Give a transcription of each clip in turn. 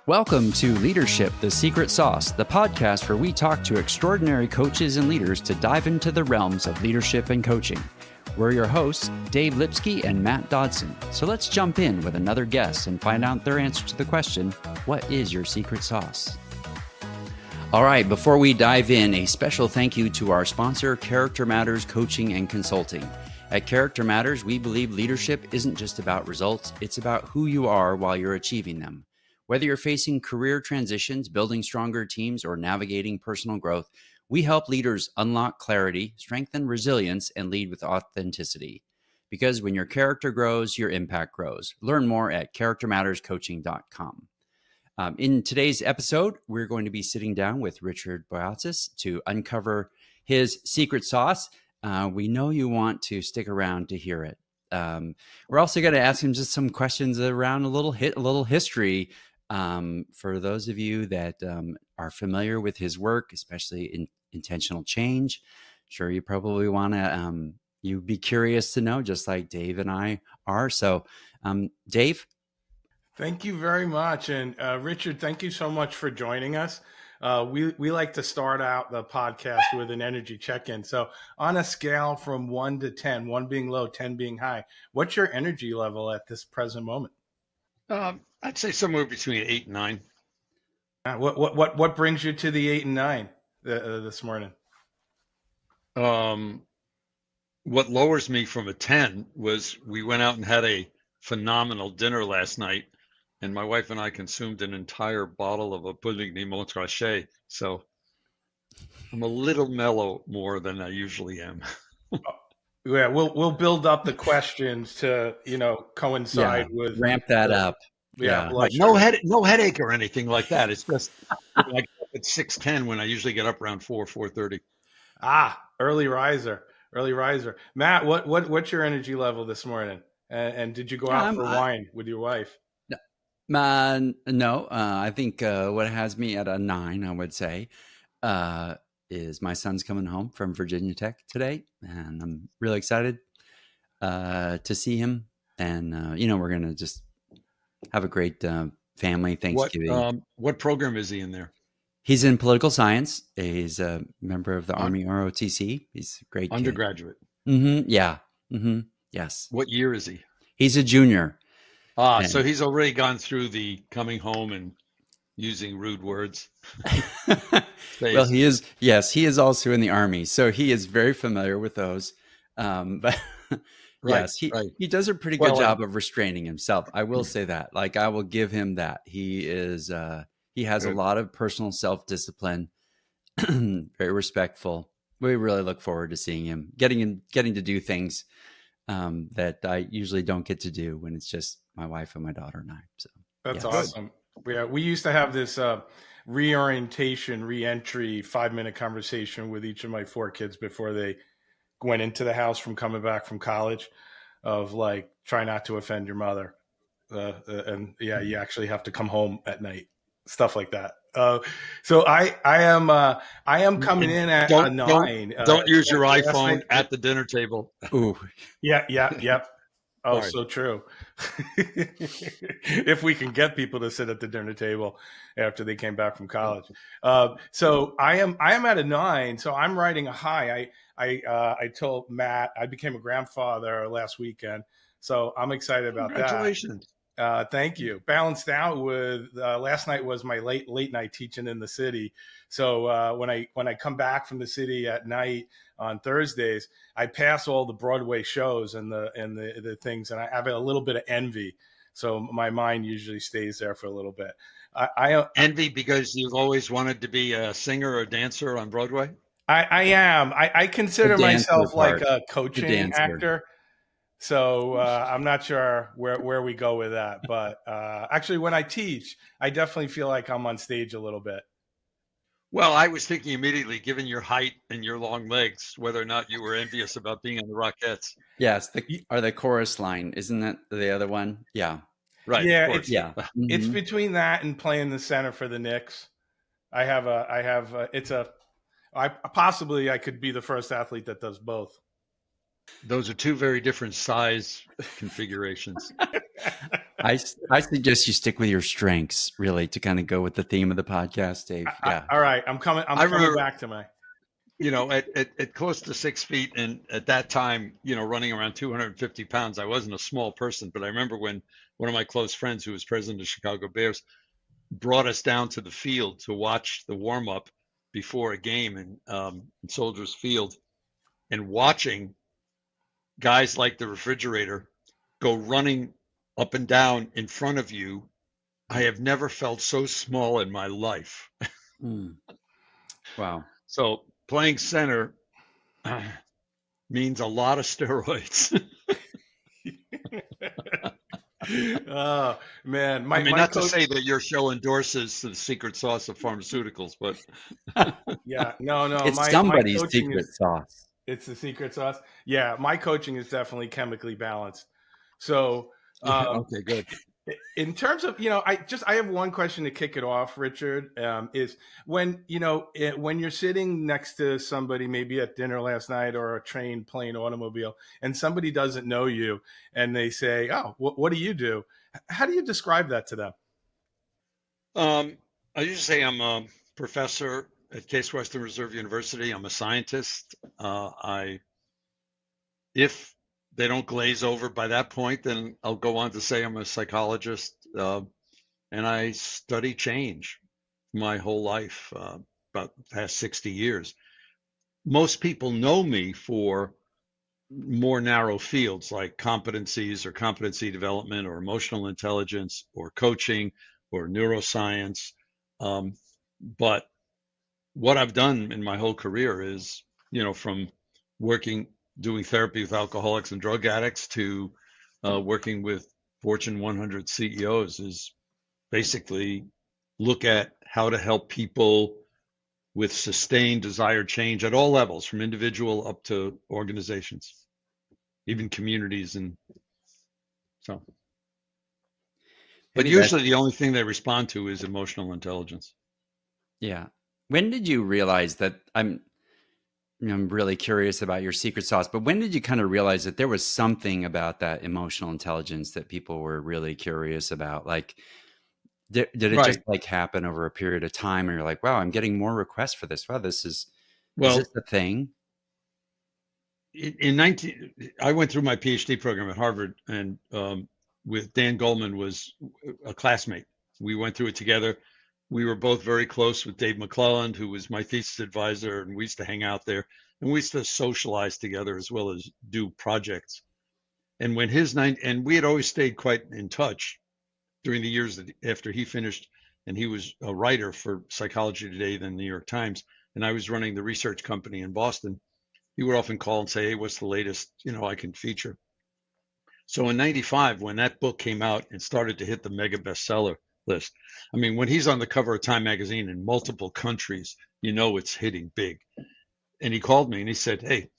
Welcome to Leadership, the Secret Sauce, the podcast where we talk to extraordinary coaches and leaders to dive into the realms of leadership and coaching. We're your hosts, Dave Lipsky and Matt Dodson. So let's jump in with another guest and find out their answer to the question, what is your secret sauce? All right, before we dive in, a special thank you to our sponsor, Character Matters Coaching and Consulting. At Character Matters, we believe leadership isn't just about results, it's about who you are while you're achieving them. Whether you're facing career transitions, building stronger teams, or navigating personal growth, we help leaders unlock clarity, strengthen resilience, and lead with authenticity. Because when your character grows, your impact grows. Learn more at charactermatterscoaching.com. In today's episode, we're going to be sitting down with Richard Boyatzis to uncover his secret sauce. We know you want to stick around to hear it. We're also going to ask him just some questions around a little history. For those of you that are familiar with his work, especially in intentional change, sure you probably want to, you'd be curious to know, just like Dave and I are. So, Dave. Thank you very much. And Richard, thank you so much for joining us. We like to start out the podcast with an energy check-in. So on a scale from 1 to 10, 1 being low, 10 being high, what's your energy level at this present moment? I'd say somewhere between 8 and 9. What brings you to the 8 and 9 this morning? What lowers me from a 10 was we went out and had a phenomenal dinner last night, and my wife and I consumed an entire bottle of a Puligny Montrachet. So I'm a little mellow more than I usually am. Yeah, we'll build up the questions to coincide with ramp that up. Yeah, like no headache or anything like that. It's just like at 6:10 when I usually get up around 4:30. Early riser. Matt, what's your energy level this morning? And did you go out for wine with your wife? No. I think what has me at a 9, I would say, is my son's coming home from Virginia Tech today, and I'm really excited to see him. And we're gonna just have a great family Thanksgiving. What program is he in there? He's in political science. He's a member of the Army ROTC. He's a great undergraduate. Mm-hmm. Yeah. Mm-hmm. Yes. What year is he? He's a junior. So he's already gone through the coming home and using rude words. Well, he is. Yes, he is also in the Army, so he is very familiar with those. But yes, he does a pretty good job of restraining himself. I will say that. Like, I will give him that. He is. He has a lot of personal self-discipline. Very respectful. We really look forward to seeing him, getting to do things that I usually don't get to do when it's just my wife and my daughter and I. So that's awesome. We used to have this reorientation, re-entry 5-minute conversation with each of my 4 kids before they went into the house from coming back from college, of like, try not to offend your mother. You actually have to come home at night, stuff like that. So I am coming in at a 9. Don't use your iPhone at the dinner table. Ooh. Yep. Oh, right. So true. If we can get people to sit at the dinner table after they came back from college. So I am at a 9. So I'm riding a high. I told Matt I became a grandfather last weekend. So I'm excited about Congratulations. that. Thank you. Balanced out with last night was my late night teaching in the city. So when I come back from the city at night on Thursdays, I pass all the Broadway shows and the things, and I have a little bit of envy. So my mind usually stays there for a little bit. I envy because you've always wanted to be a singer or dancer on Broadway. I am. I consider myself like a coaching actor. So I'm not sure where we go with that. But actually, when I teach, I definitely feel like I'm on stage a little bit. Well, I was thinking immediately, given your height and your long legs, whether or not you were envious about being on the Rockettes. Yes, the chorus line. Isn't that the other one? Yeah. Right. Yeah. It's between that and playing the center for the Knicks. I could be the first athlete that does both. Those are 2 very different size configurations. I suggest you stick with your strengths, really, to kind of go with the theme of the podcast, Dave. Yeah. All right, I'm coming back to my. At close to 6 feet, and at that time, running around 250 pounds, I wasn't a small person. But I remember when one of my close friends, who was president of the Chicago Bears, brought us down to the field to watch the warm up before a game in Soldiers Field, and watching guys like the refrigerator go running up and down in front of you. I have never felt so small in my life. Wow. So playing center means a lot of steroids. Oh man, not to say that your show endorses the secret sauce of pharmaceuticals, but yeah, no, it's somebody's secret sauce. It's the secret sauce. Yeah, my coaching is definitely chemically balanced. So, okay, good. In terms of, I have one question to kick it off, Richard, is when you're sitting next to somebody, maybe at dinner last night or a train, plane, automobile, and somebody doesn't know you and they say, oh, what do you do? How do you describe that to them? I usually say I'm a professor at Case Western Reserve University. I'm a scientist. If they don't glaze over by that point, then I'll go on to say I'm a psychologist, and I study change my whole life, about the past 60 years. Most people know me for more narrow fields like competencies or competency development or emotional intelligence or coaching or neuroscience. But what I've done in my whole career is, from doing therapy with alcoholics and drug addicts to working with Fortune 100 CEOs, is basically look at how to help people with sustained desired change at all levels, from individual up to organizations, even communities. And so, but usually the only thing they respond to is emotional intelligence. Yeah. When did you realize that I'm really curious about your secret sauce, but when did you kind of realize that there was something about that emotional intelligence that people were really curious about? Like, did it just like happen over a period of time and you're like, wow, I'm getting more requests for this. Wow, is this the thing? I went through my PhD program at Harvard, and with Dan Goleman was a classmate. We went through it together. We were both very close with Dave McClelland, who was my thesis advisor, and we used to hang out there, and we used to socialize together as well as do projects. And when and we had always stayed quite in touch during the years after he finished, and he was a writer for Psychology Today, then New York Times, and I was running the research company in Boston. He would often call and say, hey, what's the latest, I can feature. So in 95, when that book came out and started to hit the mega bestseller list, I mean, when he's on the cover of Time magazine in multiple countries, it's hitting big. And he called me and he said, hey,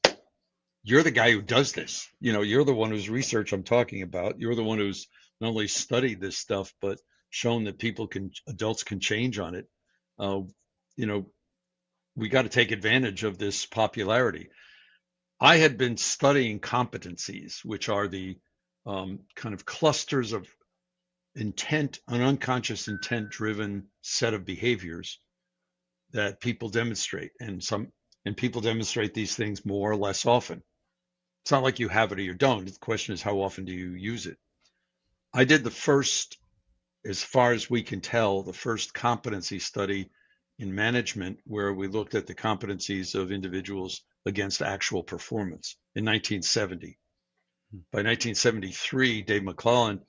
you're the guy who does this. You're the one whose research I'm talking about. You're the one who's not only studied this stuff, but shown that adults can change on it. We got to take advantage of this popularity. I had been studying competencies, which are the kind of clusters of intent, an unconscious intent-driven set of behaviors that people demonstrate, and people demonstrate these things more or less often. It's not like you have it or you don't. The question is, how often do you use it? I did the first, as far as we can tell, the first competency study in management where we looked at the competencies of individuals against actual performance in 1970. By 1973, Dave McClelland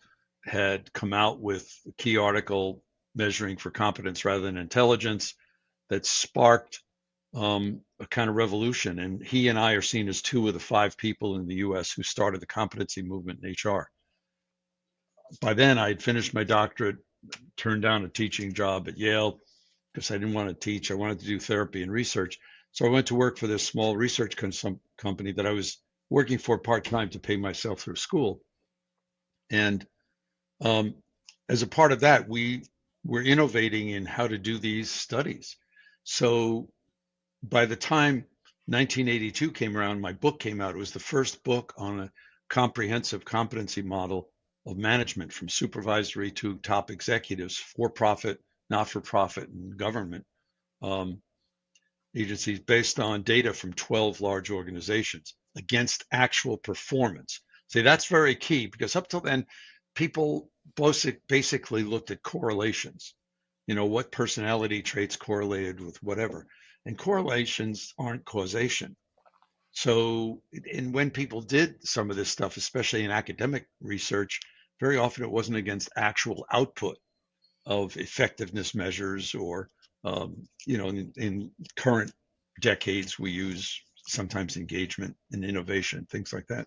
had come out with a key article measuring for competence rather than intelligence that sparked a kind of revolution. And he and I are seen as two of the 5 people in the US who started the competency movement in HR. By then, I had finished my doctorate, turned down a teaching job at Yale because I didn't want to teach. I wanted to do therapy and research. So I went to work for this small research company that I was working for part-time to pay myself through school. And as a part of that, we were innovating in how to do these studies. So by the time 1982 came around, my book came out. It was the first book on a comprehensive competency model of management, from supervisory to top executives, for-profit, not-for-profit, and government agencies, based on data from 12 large organizations against actual performance. See, that's very key, because up till then, people basically looked at correlations. What personality traits correlated with whatever. And correlations aren't causation. So, and when people did some of this stuff, especially in academic research, very often it wasn't against actual output of effectiveness measures, or, in current decades, we use sometimes engagement and innovation, things like that.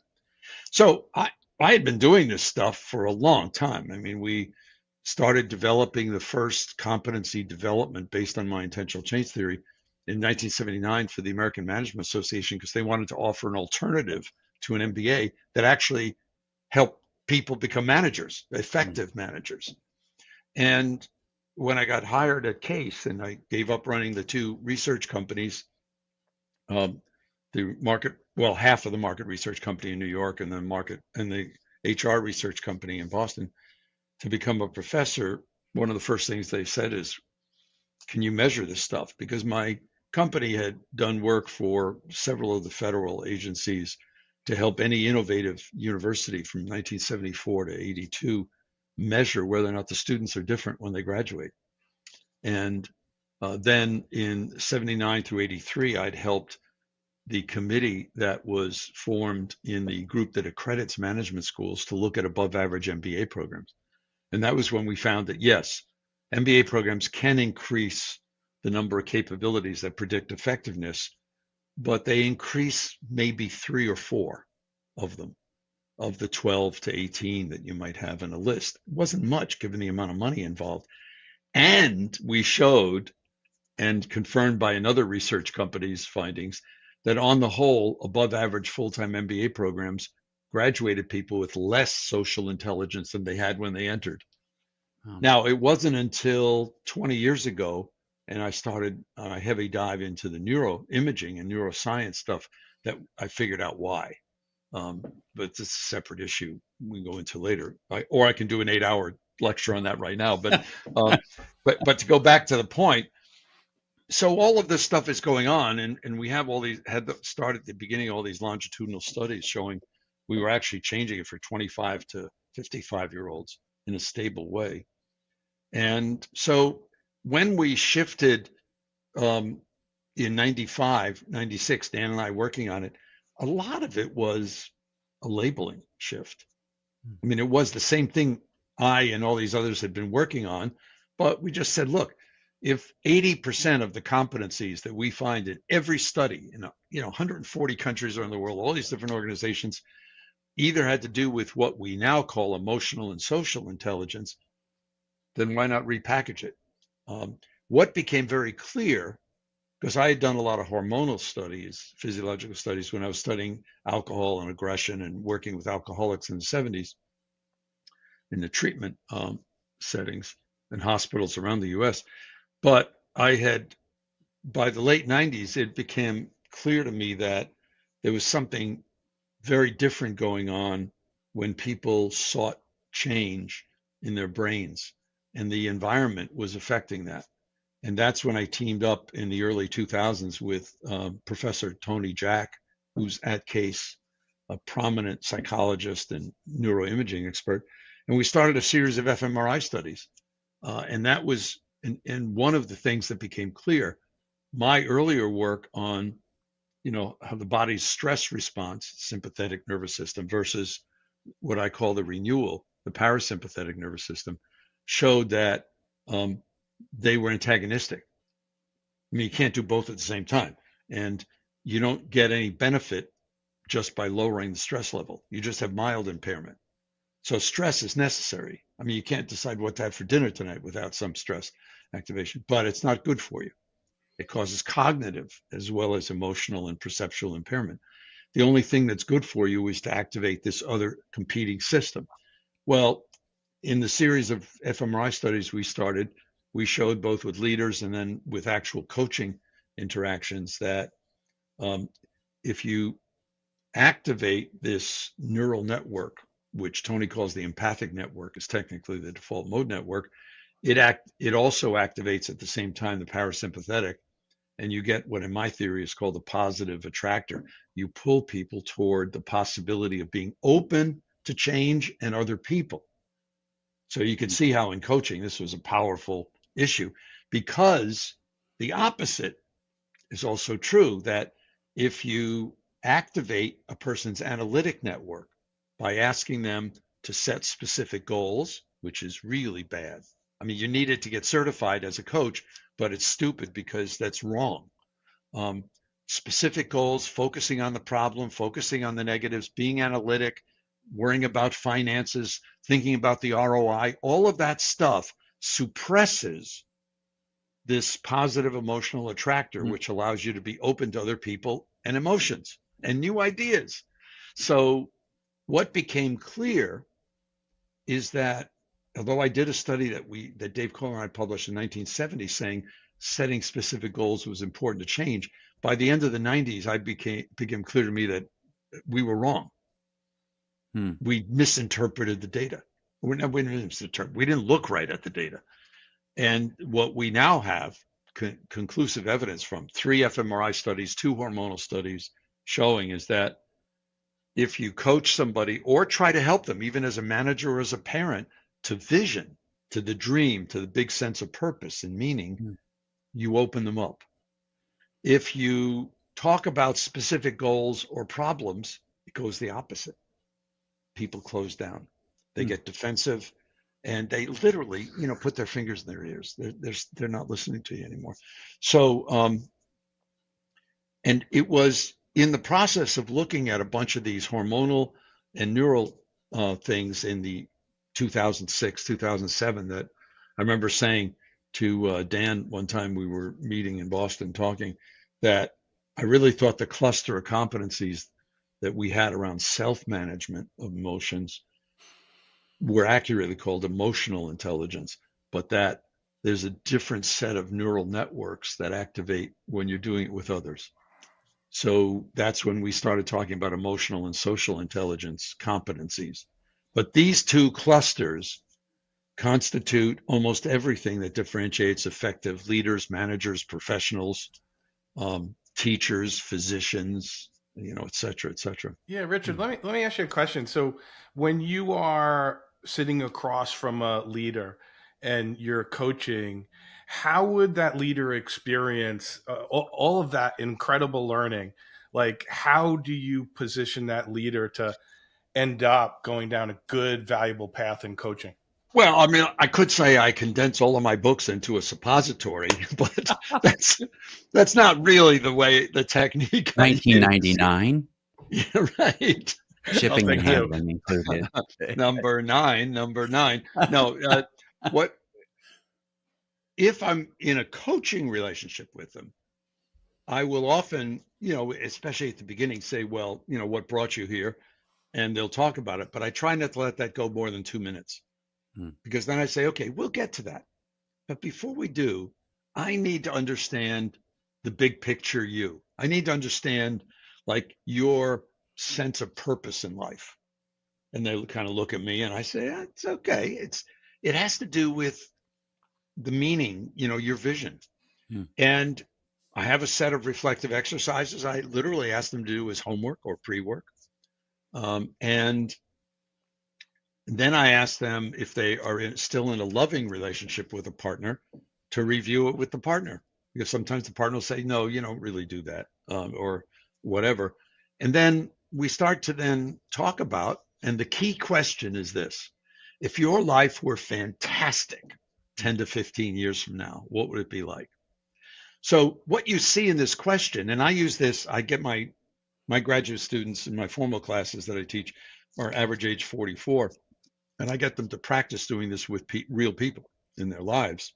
So I had been doing this stuff for a long time. I mean, we started developing the first competency development based on my intentional change theory in 1979 for the American Management Association, because they wanted to offer an alternative to an MBA that actually helped people become managers, effective managers. And when I got hired at Case and I gave up running the two research companies, half of the market research company in New York and the HR research company in Boston, to become a professor, one of the first things they said is, can you measure this stuff? Because my company had done work for several of the federal agencies to help any innovative university from 1974 to 82 measure whether or not the students are different when they graduate. And then in 79 through 83, I'd helped the committee that was formed in the group that accredits management schools to look at above average MBA programs. And that was when we found that, yes, MBA programs can increase the number of capabilities that predict effectiveness, but they increase maybe 3 or 4 of them, of the 12 to 18 that you might have in a list. It wasn't much given the amount of money involved. And we showed, and confirmed by another research company's findings, that on the whole, above average full-time MBA programs graduated people with less social intelligence than they had when they entered. Now, it wasn't until 20 years ago, and I started a heavy dive into the neuroimaging and neuroscience stuff, that I figured out why. But it's a separate issue we can go into later. Or I can do an 8-hour lecture on that right now. But but to go back to the point, so all of this stuff is going on, and we have started at the beginning all these longitudinal studies showing we were actually changing it for 25 to 55-year-olds in a stable way. And so when we shifted in 95, 96, Dan and I working on it, a lot of it was a labeling shift. I mean, it was the same thing I and all these others had been working on, but we just said, look, if 80% of the competencies that we find in every study in 140 countries around the world, all these different organizations, either had to do with what we now call emotional and social intelligence, then why not repackage it? What became very clear, because I had done a lot of hormonal studies, physiological studies, when I was studying alcohol and aggression and working with alcoholics in the 70s in the treatment settings in hospitals around the US. But by the late 90s, it became clear to me that there was something very different going on when people sought change in their brains, and the environment was affecting that. And that's when I teamed up in the early 2000s with Professor Tony Jack, who's at Case, a prominent psychologist and neuroimaging expert. And we started a series of fMRI studies. And that was, and one of the things that became clear, my earlier work on, how the body's stress response, sympathetic nervous system, versus what I call the renewal, the parasympathetic nervous system, showed that they were antagonistic. I mean, you can't do both at the same time. And you don't get any benefit just by lowering the stress level. You just have mild impairment. So stress is necessary. I mean, you can't decide what to have for dinner tonight without some stress activation, but it's not good for you. It causes cognitive as well as emotional and perceptual impairment. The only thing that's good for you is to activate this other competing system. Well, in the series of fMRI studies we started, we showed both with leaders and then with actual coaching interactions that if you activate this neural network which Tony calls the empathic network, is technically the default mode network. It also activates at the same time the parasympathetic, and you get what in my theory is called a positive attractor. You pull people toward the possibility of being open to change and other people. So you can see how in coaching this was a powerful issue, because the opposite is also true, that if you activate a person's analytic network by asking them to set specific goals, which is really bad. I mean, you need it to get certified as a coach, but it's stupid because that's wrong. Specific goals, focusing on the problem, focusing on the negatives, being analytic, worrying about finances, thinking about the ROI, all of that stuff suppresses this positive emotional attractor, which allows you to be open to other people and emotions and new ideas. So what became clear is that although I did a study that Dave Kohler and I published in 1970 saying setting specific goals was important to change, by the end of the 90s, became clear to me that we were wrong. We misinterpreted the data. We didn't look right at the data. And what we now have conclusive evidence from 3 fMRI studies, 2 hormonal studies showing is that if you coach somebody or try to help them, even as a manager or as a parent, to vision, to the dream, to the big sense of purpose and meaning, you open them up. If you talk about specific goals or problems, it goes the opposite. People close down. They get defensive, and they literally, put their fingers in their ears. They're not listening to you anymore. So, and it was in the process of looking at a bunch of these hormonal and neural things in the 2006, 2007 that I remember saying to Dan one time, we were meeting in Boston talking, that I really thought the cluster of competencies that we had around self-management of emotions were accurately called emotional intelligence, but that there's a different set of neural networks that activate when you're doing it with others. So that's when we started talking about emotional and social intelligence competencies. But these 2 clusters constitute almost everything that differentiates effective leaders, managers, professionals, teachers, physicians, et cetera, et cetera. Yeah, Richard, let me ask you a question. So when you are sitting across from a leader and you're coaching, how would that leader experience all of that incredible learning? Like, how do you position that leader to end up going down a good, valuable path in coaching? Well, I mean, I could say I condense all of my books into a suppository, but that's not really the way the technique. 1999. Yeah, right. Shipping and handling included. Number nine. No, what if I'm in a coaching relationship with them? I will often, especially at the beginning, say, well, what brought you here? And they'll talk about it, but I try not to let that go more than 2 minutes. Because then I say, okay, we'll get to that. But before we do, I need to understand the big picture you. I need to understand like your sense of purpose in life. And they kind of look at me and I say, it's okay. It has to do with the meaning, your vision. And I have a set of reflective exercises. I literally ask them to do as homework or pre-work. And then I ask them if they are still in a loving relationship with a partner to review it with the partner, because sometimes the partner will say, no, you don't really do that, or whatever. And then we start to then talk about, and the key question is this: if your life were fantastic 10 to 15 years from now, what would it be like? So what you see in this question, and I use this, I get my graduate students in my formal classes that I teach are average age 44. And I get them to practice doing this with real people in their lives.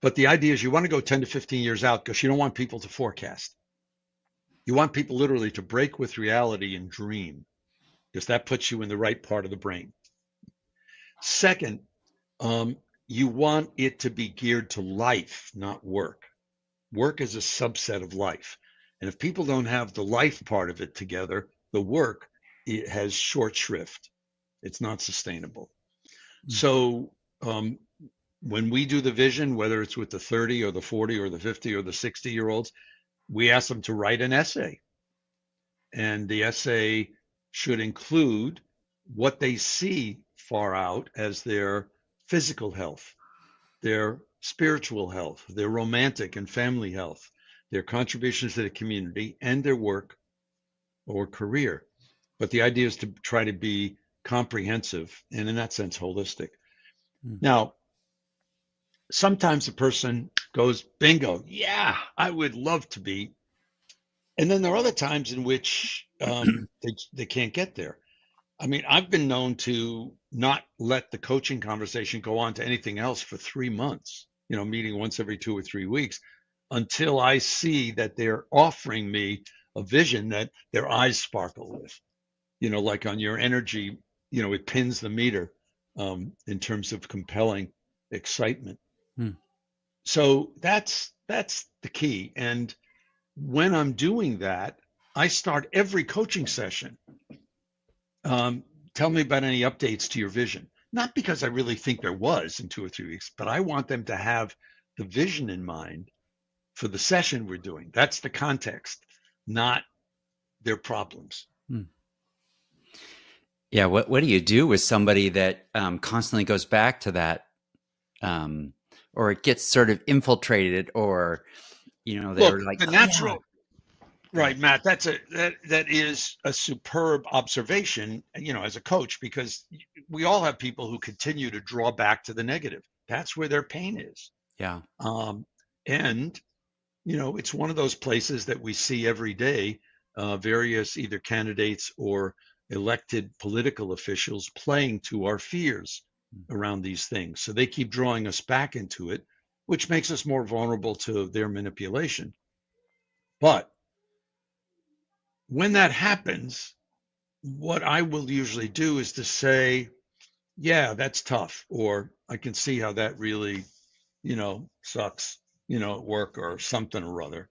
But the idea is you want to go 10 to 15 years out because you don't want people to forecast. You want people literally to break with reality and dream, because that puts you in the right part of the brain. Second, you want it to be geared to life, not work. Work is a subset of life. And if people don't have the life part of it together, the work, it has short shrift. It's not sustainable. So when we do the vision, whether it's with the 30 or the 40 or the 50 or the 60-year-olds, we ask them to write an essay. And the essay should include what they see far out as their physical health, their spiritual health, their romantic and family health, their contributions to the community, and their work or career. But the idea is to try to be comprehensive and, in that sense, holistic. Now, sometimes a person goes, bingo, yeah, I would love to be. And then there are other times in which they can't get there. I mean, I've been known to not let the coaching conversation go on to anything else for 3 months, meeting once every 2 or 3 weeks, until I see that they're offering me a vision that their eyes sparkle with, like on your energy, it pins the meter in terms of compelling excitement. So that's the key. And when I'm doing that, I start every coaching session. Tell me about any updates to your vision. Not because I really think there was in 2 or 3 weeks, but I want them to have the vision in mind for the session we're doing. That's the context, not their problems. Yeah. What do you do with somebody that constantly goes back to that, or it gets sort of infiltrated, or they're like the natural. Right, Matt, that is a superb observation, as a coach, because we all have people who continue to draw back to the negative. That's where their pain is. Yeah. And, it's one of those places that we see every day, various either candidates or elected political officials playing to our fears around these things. So they keep drawing us back into it, which makes us more vulnerable to their manipulation. But when that happens, what I will usually do is to say, yeah, that's tough, or I can see how that really, sucks, at work or something or other.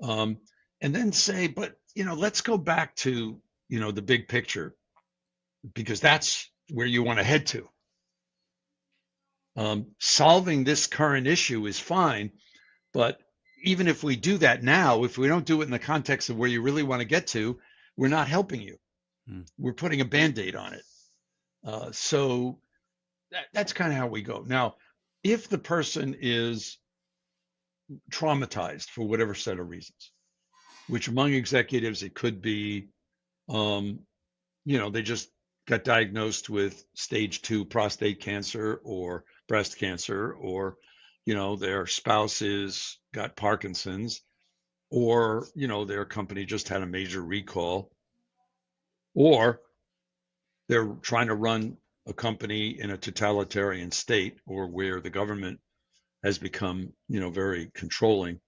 And then say, but, let's go back to, the big picture, because that's where you want to head to. Solving this current issue is fine, but even if we do that now, if we don't do it in the context of where you really want to get to, we're not helping you. We're putting a Band-Aid on it. So that's kind of how we go. Now, if the person is traumatized for whatever set of reasons, which among executives, it could be, they just got diagnosed with stage 2 prostate cancer or breast cancer, or their spouses got Parkinson's, or, their company just had a major recall, or they're trying to run a company in a totalitarian state, or where the government has become, very controlling,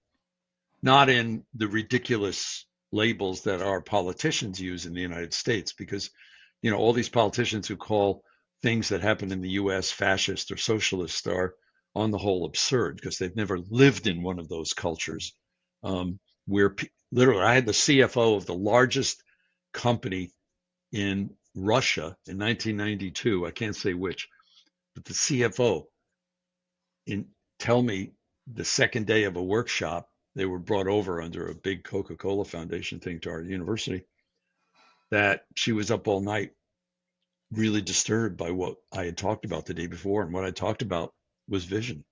not in the ridiculous labels that our politicians use in the United States, because, all these politicians who call things that happen in the US fascist or socialist are on the whole absurd, because they've never lived in one of those cultures, where literally I had the CFO of the largest company in Russia in 1992. I can't say which, but the CFO tell me the second day of a workshop, they were brought over under a big Coca-Cola Foundation thing to our university, that she was up all night really disturbed by what I had talked about the day before. And what I talked about was vision.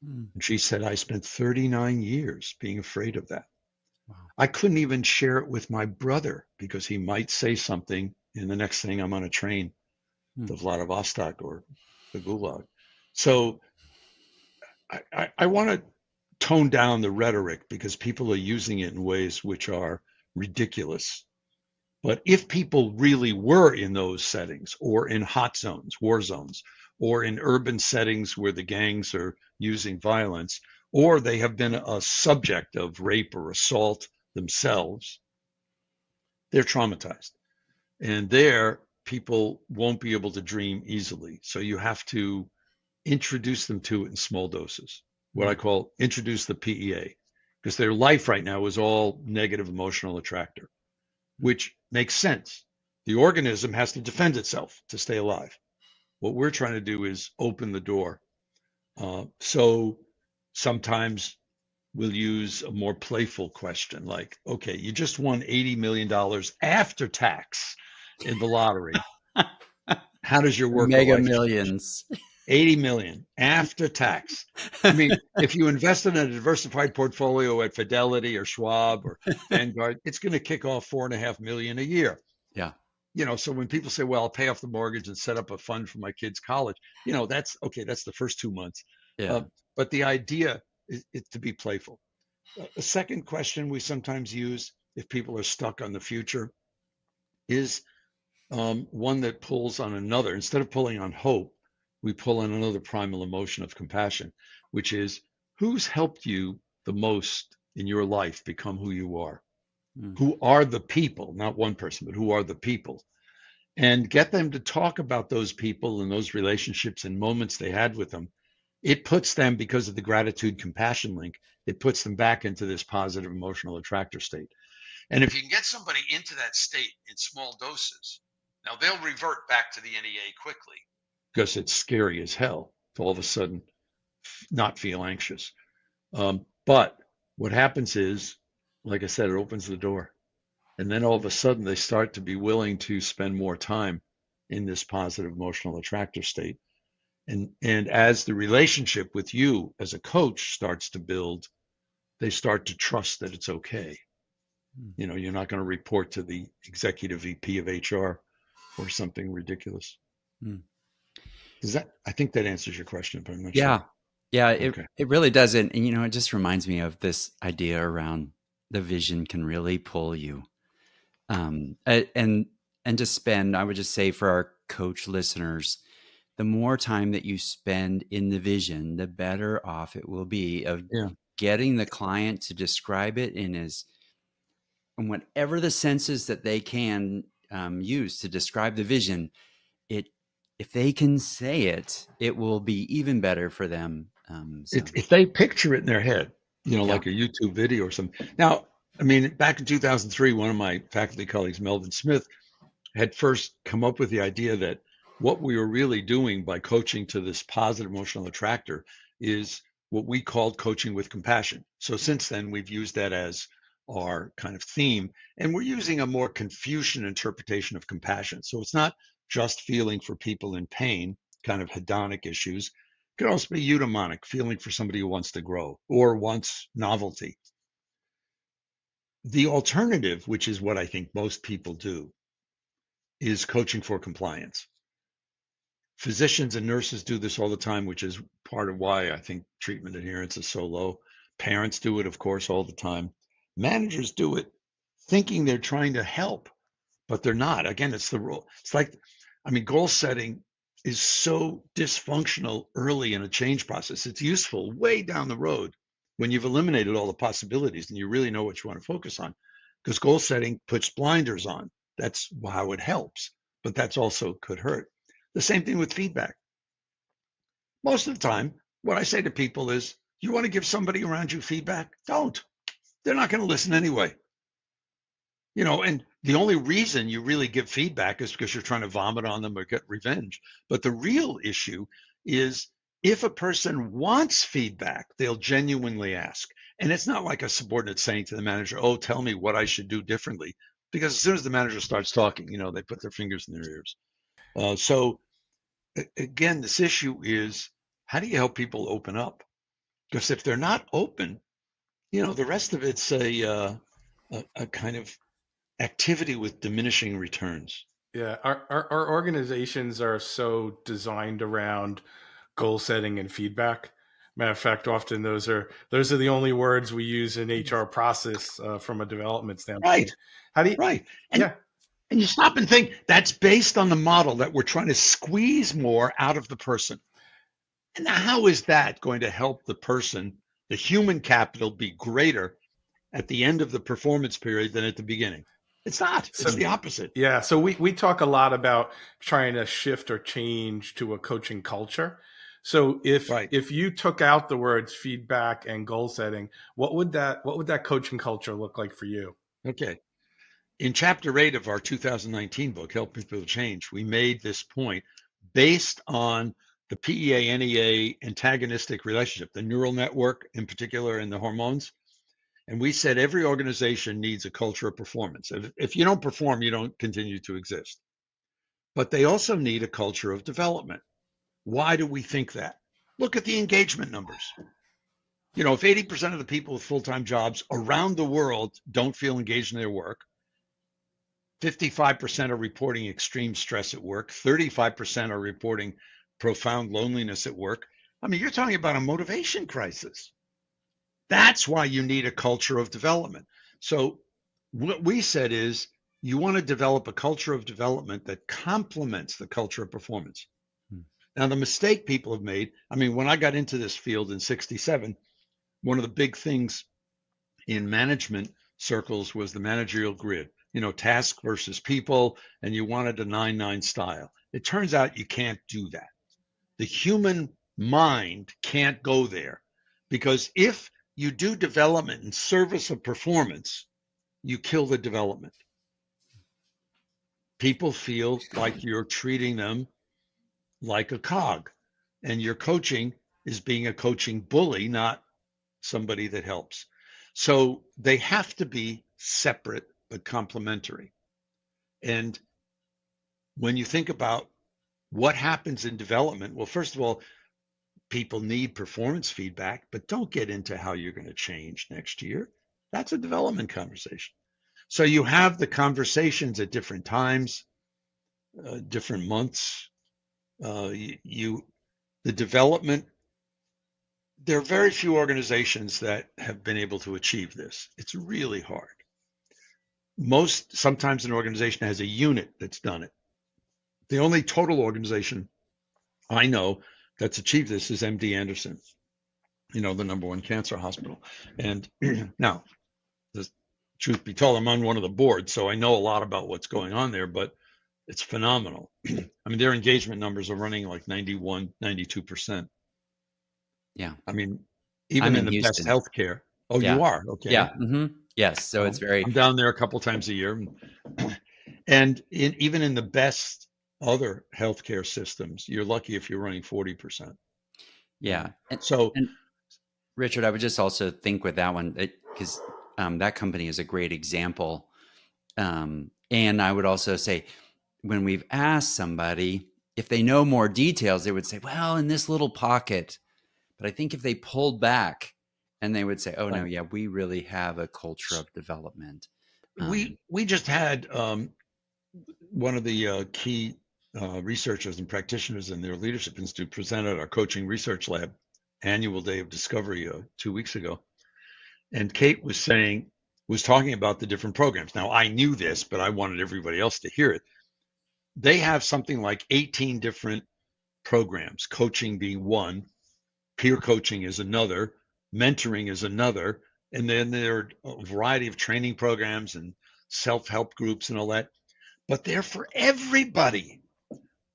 And she said, I spent 39 years being afraid of that. Wow. I couldn't even share it with my brother, because he might say something, and the next thing I'm on a train to Vladivostok or the Gulag. So I want to tone down the rhetoric, because people are using it in ways which are ridiculous. But if people really were in those settings, or in hot zones, war zones, or in urban settings where the gangs are using violence, or they have been a subject of rape or assault themselves, they're traumatized. And there, people won't be able to dream easily. So you have to introduce them to it in small doses, what I call introduce the PEA, because their life right now is all negative emotional attractor, which makes sense. The organism has to defend itself to stay alive. What we're trying to do is open the door. So sometimes we'll use a more playful question like, okay, you just won $80 million after tax in the lottery. How does your work or Mega life change? millions. 80 million after tax. I mean, if you invest in a diversified portfolio at Fidelity or Schwab or Vanguard, it's going to kick off 4.5 million a year. Yeah. So when people say, well, I'll pay off the mortgage and set up a fund for my kids' college, that's okay. That's the first 2 months. Yeah. But the idea is to be playful. A second question we sometimes use if people are stuck on the future is one that pulls on another. Instead of pulling on hope, we pull on another primal emotion of compassion, which is who's helped you the most in your life become who you are? Mm. Who are the people, not one person, but who are the people? And get them to talk about those people and those relationships and moments they had with them. It puts them, because of the gratitude compassion link, it puts them back into this positive emotional attractor state. And if you can get somebody into that state in small doses, now they'll revert back to the NEA quickly because it's scary as hell to all of a sudden not feel anxious. But what happens is, like I said, it opens the door. And then all of a sudden they start to be willing to spend more time in this positive emotional attractor state. And as the relationship with you as a coach starts to build, they start to trust that it's okay. You're not going to report to the executive VP of HR or something ridiculous. I think that answers your question, but I'm not sure. Yeah, it really does. And it just reminds me of this idea around the vision can really pull you. And to spend, I would just say for our coach listeners, the more time that you spend in the vision, the better off it will be of getting the client to describe it in whatever the senses that they can use to describe the vision. If they can say it, it will be even better for them. If they picture it in their head, like a YouTube video or something. Now, I mean, back in 2003, one of my faculty colleagues, Melvin Smith, had first come up with the idea that what we were really doing by coaching to this positive emotional attractor is what we called coaching with compassion. So since then, we've used that as our kind of theme, and we're using a more Confucian interpretation of compassion. So it's not just feeling for people in pain, kind of hedonic issues. It could also be eudaimonic, feeling for somebody who wants to grow or wants novelty. The alternative, which is what I think most people do, is coaching for compliance. Physicians and nurses do this all the time, which is part of why I think treatment adherence is so low. Parents do it, of course, all the time. Managers do it thinking they're trying to help, but they're not. Again, it's the role. It's like, goal setting is so dysfunctional early in a change process. It's useful way down the road when you've eliminated all the possibilities and you really know what you want to focus on, because goal setting puts blinders on. That's how it helps, but that's also could hurt. The same thing with feedback. Most of the time, what I say to people is, you want to give somebody around you feedback? Don't. They're not going to listen anyway. And the only reason you really give feedback is because you're trying to vomit on them or get revenge. But the real issue is if a person wants feedback, they'll genuinely ask. And it's not like a subordinate saying to the manager, oh, tell me what I should do differently. Because as soon as the manager starts talking, they put their fingers in their ears. So again, this issue is, how do you help people open up? Because if they're not open, the rest of it's a kind of activity with diminishing returns. Yeah, our organizations are so designed around goal setting and feedback. Matter of fact, often those are the only words we use in HR process from a development standpoint. Right. How do you? Right. And you stop and think that's based on the model that we're trying to squeeze more out of the person. And now, how is that going to help the person, the human capital, be greater at the end of the performance period than at the beginning? It's not. It's the opposite. Yeah. So we talk a lot about trying to shift or change to a coaching culture. So if you took out the words feedback and goal setting, what would that coaching culture look like for you? Okay. in chapter 8 of our 2019 book, Helping People Change, we made this point based on the PEA-NEA antagonistic relationship, the neural network in particular, and the hormones. And we said every organization needs a culture of performance. If you don't perform, you don't continue to exist. But they also need a culture of development. Why do we think that? Look at the engagement numbers. You know, if 80% of the people with full-time jobs around the world don't feel engaged in their work, 55% are reporting extreme stress at work, 35% are reporting profound loneliness at work. I mean, you're talking about a motivation crisis. That's why you need a culture of development. So what we said is you want to develop a culture of development that complements the culture of performance. Now, the mistake people have made, I mean, when I got into this field in 67, one of the big things in management circles was the managerial grid, you know, task versus people, and you wanted a 9-9 style. It turns out you can't do that. The human mind can't go there, because if you do development in service of performance, you kill the development. People feel like you're treating them like a cog, and your coaching is being a coaching bully, not somebody that helps. So they have to be separate but complementary. And when you think about what happens in development, well, first of all, people need performance feedback, but don't get into how you're going to change next year. That's a development conversation. So you have the conversations at different times, different months. The development, there are very few organizations that have been able to achieve this. It's really hard. Sometimes an organization has a unit that's done it. The only total organization I know that's achieved this is MD Anderson, you know, the #1 cancer hospital. And now, the truth be told, I'm on one of the boards, so I know a lot about what's going on there, but it's phenomenal. I mean, their engagement numbers are running like 91, 92%. Yeah. I mean, even in the Houston. best healthcare. Oh, yeah. You are? Okay. Yeah. Mm-hmm. Yes. So it's very. I'm down there a couple times a year. And even in the best other healthcare systems, you're lucky if you're running 40%. Yeah. And Richard, I would just also think with that one, because that company is a great example. And I would also say, when we've asked somebody if they know more details, they would say, well, in this little pocket. But I think if they pulled back and they would say, oh, no, yeah, we really have a culture of development. We just had one of the key researchers and practitioners in their Leadership Institute present at our Coaching Research Lab annual day of discovery 2 weeks ago. And Kate was talking about the different programs. Now, I knew this, but I wanted everybody else to hear it. They have something like 18 different programs, coaching being one, peer coaching is another, mentoring is another, and then there are a variety of training programs and self-help groups and all that. But they're for everybody,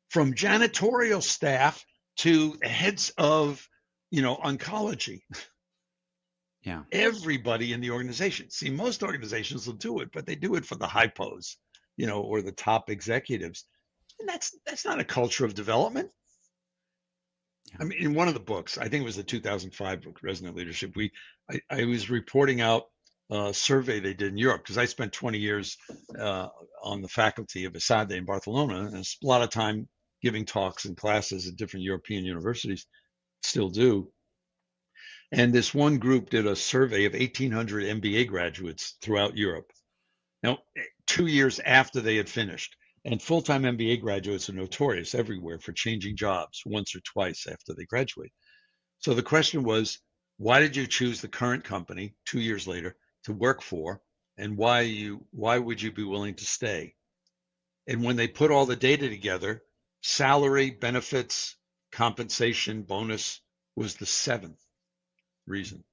from janitorial staff to heads of, oncology. Yeah. Everybody in the organization. See, most organizations will do it, but they do it for the hypos, or the top executives. And that's not a culture of development. Yeah. I mean, in one of the books, I think it was the 2005 book, Resonant Leadership, I was reporting out a survey they did in Europe, because I spent 20 years on the faculty of ESADE in Barcelona, and a lot of time giving talks and classes at different European universities, still do. And this one group did a survey of 1,800 MBA graduates throughout Europe. Now, 2 years after they had finished, and full-time MBA graduates are notorious everywhere for changing jobs once or twice after they graduate. So the question was, why did you choose the current company 2 years later to work for, and why would you be willing to stay? And when they put all the data together, salary, benefits, compensation, bonus was the 7th reason.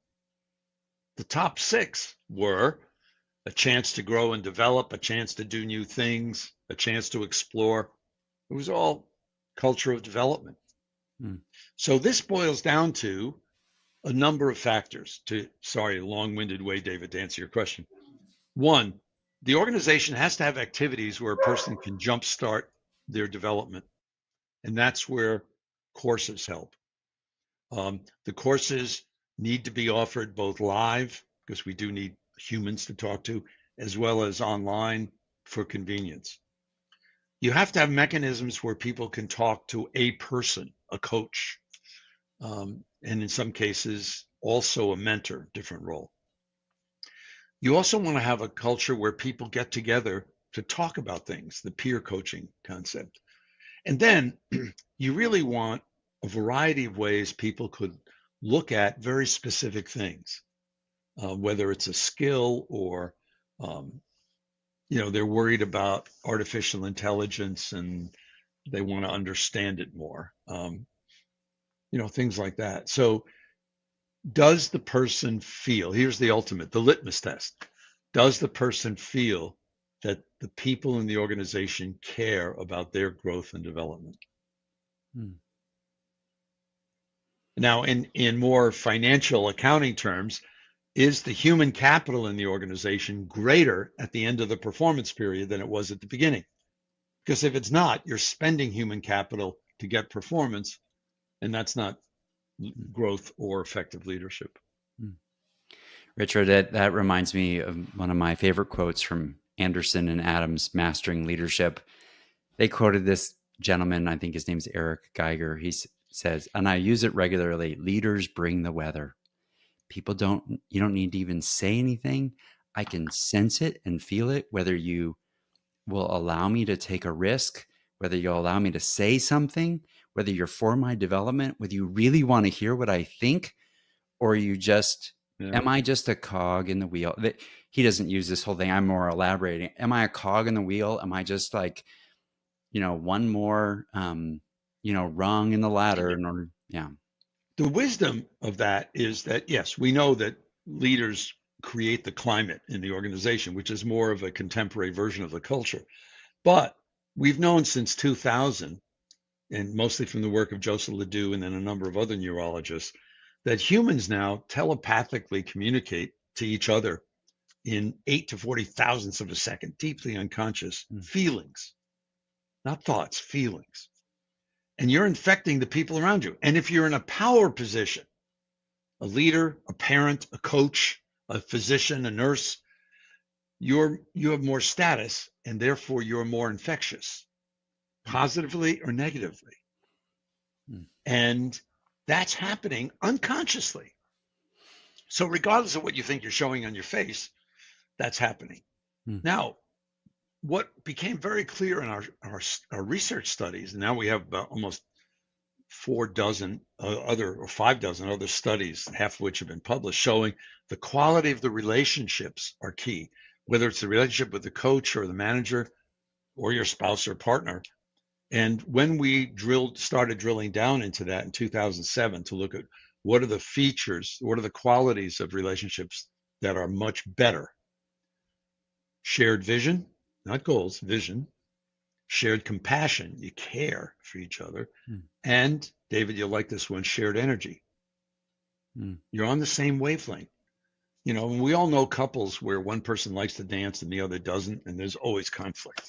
The top 6 were a chance to grow and develop, a chance to do new things, a chance to explore. It was all culture of development. So this boils down to a number of factors. Long-winded way, David, to answer your question. One, the organization has to have activities where a person can jumpstart their development. And that's where courses help. The courses need to be offered both live, because we do need humans to talk to, as well as online for convenience. You have to have mechanisms where people can talk to a person, a coach, and in some cases, also a mentor, different role. You also want to have a culture where people get together to talk about things, the peer coaching concept. And then you really want a variety of ways people could look at very specific things, whether it's a skill or, they're worried about artificial intelligence and they want to understand it more, things like that. So does the person feel, here's the ultimate, the litmus test, does the person feel that the people in the organization care about their growth and development? Now, in more financial accounting terms, is the human capital in the organization greater at the end of the performance period than it was at the beginning? Because if it's not, you're spending human capital to get performance, and that's not growth or effective leadership. Richard, that reminds me of one of my favorite quotes from Anderson and Adams' Mastering Leadership. They quoted this gentleman, I think his name's Eric Geiger. He says, and I use it regularly, leaders bring the weather. You don't need to even say anything. I can sense it and feel it, whether you will allow me to take a risk, whether you'll allow me to say something, whether you're for my development, whether you really want to hear what I think, or you just, am I just a cog in the wheel? He doesn't use this whole thing. I'm more elaborating. Am I a cog in the wheel? Am I just like, one more, rung in the ladder in order? Yeah. The wisdom of that is that, yes, we know that leaders create the climate in the organization, which is more of a contemporary version of the culture. But we've known since 2000, and mostly from the work of Joseph Ledoux and then a number of other neurologists, that humans now telepathically communicate to each other in 8 to 40 thousandths of a second, deeply unconscious feelings, not thoughts, feelings. And you're infecting the people around you. And if you're in a power position, a leader, a parent, a coach, a physician, a nurse, you have more status, and therefore you're more infectious, positively or negatively. And that's happening unconsciously. So regardless of what you think you're showing on your face, that's happening. Now, what became very clear in our research studies, and now we have about almost 4 dozen or 5 dozen other studies, half of which have been published, showing the quality of the relationships are key, whether it's the relationship with the coach or the manager or your spouse or partner. And when we started drilling down into that in 2007 to look at what are the features, what are the qualities of relationships that are much better, shared vision, not goals, vision, shared compassion, you care for each other. And David, you'll like this one, shared energy. You're on the same wavelength. We all know couples where one person likes to dance and the other doesn't, and there's always conflict.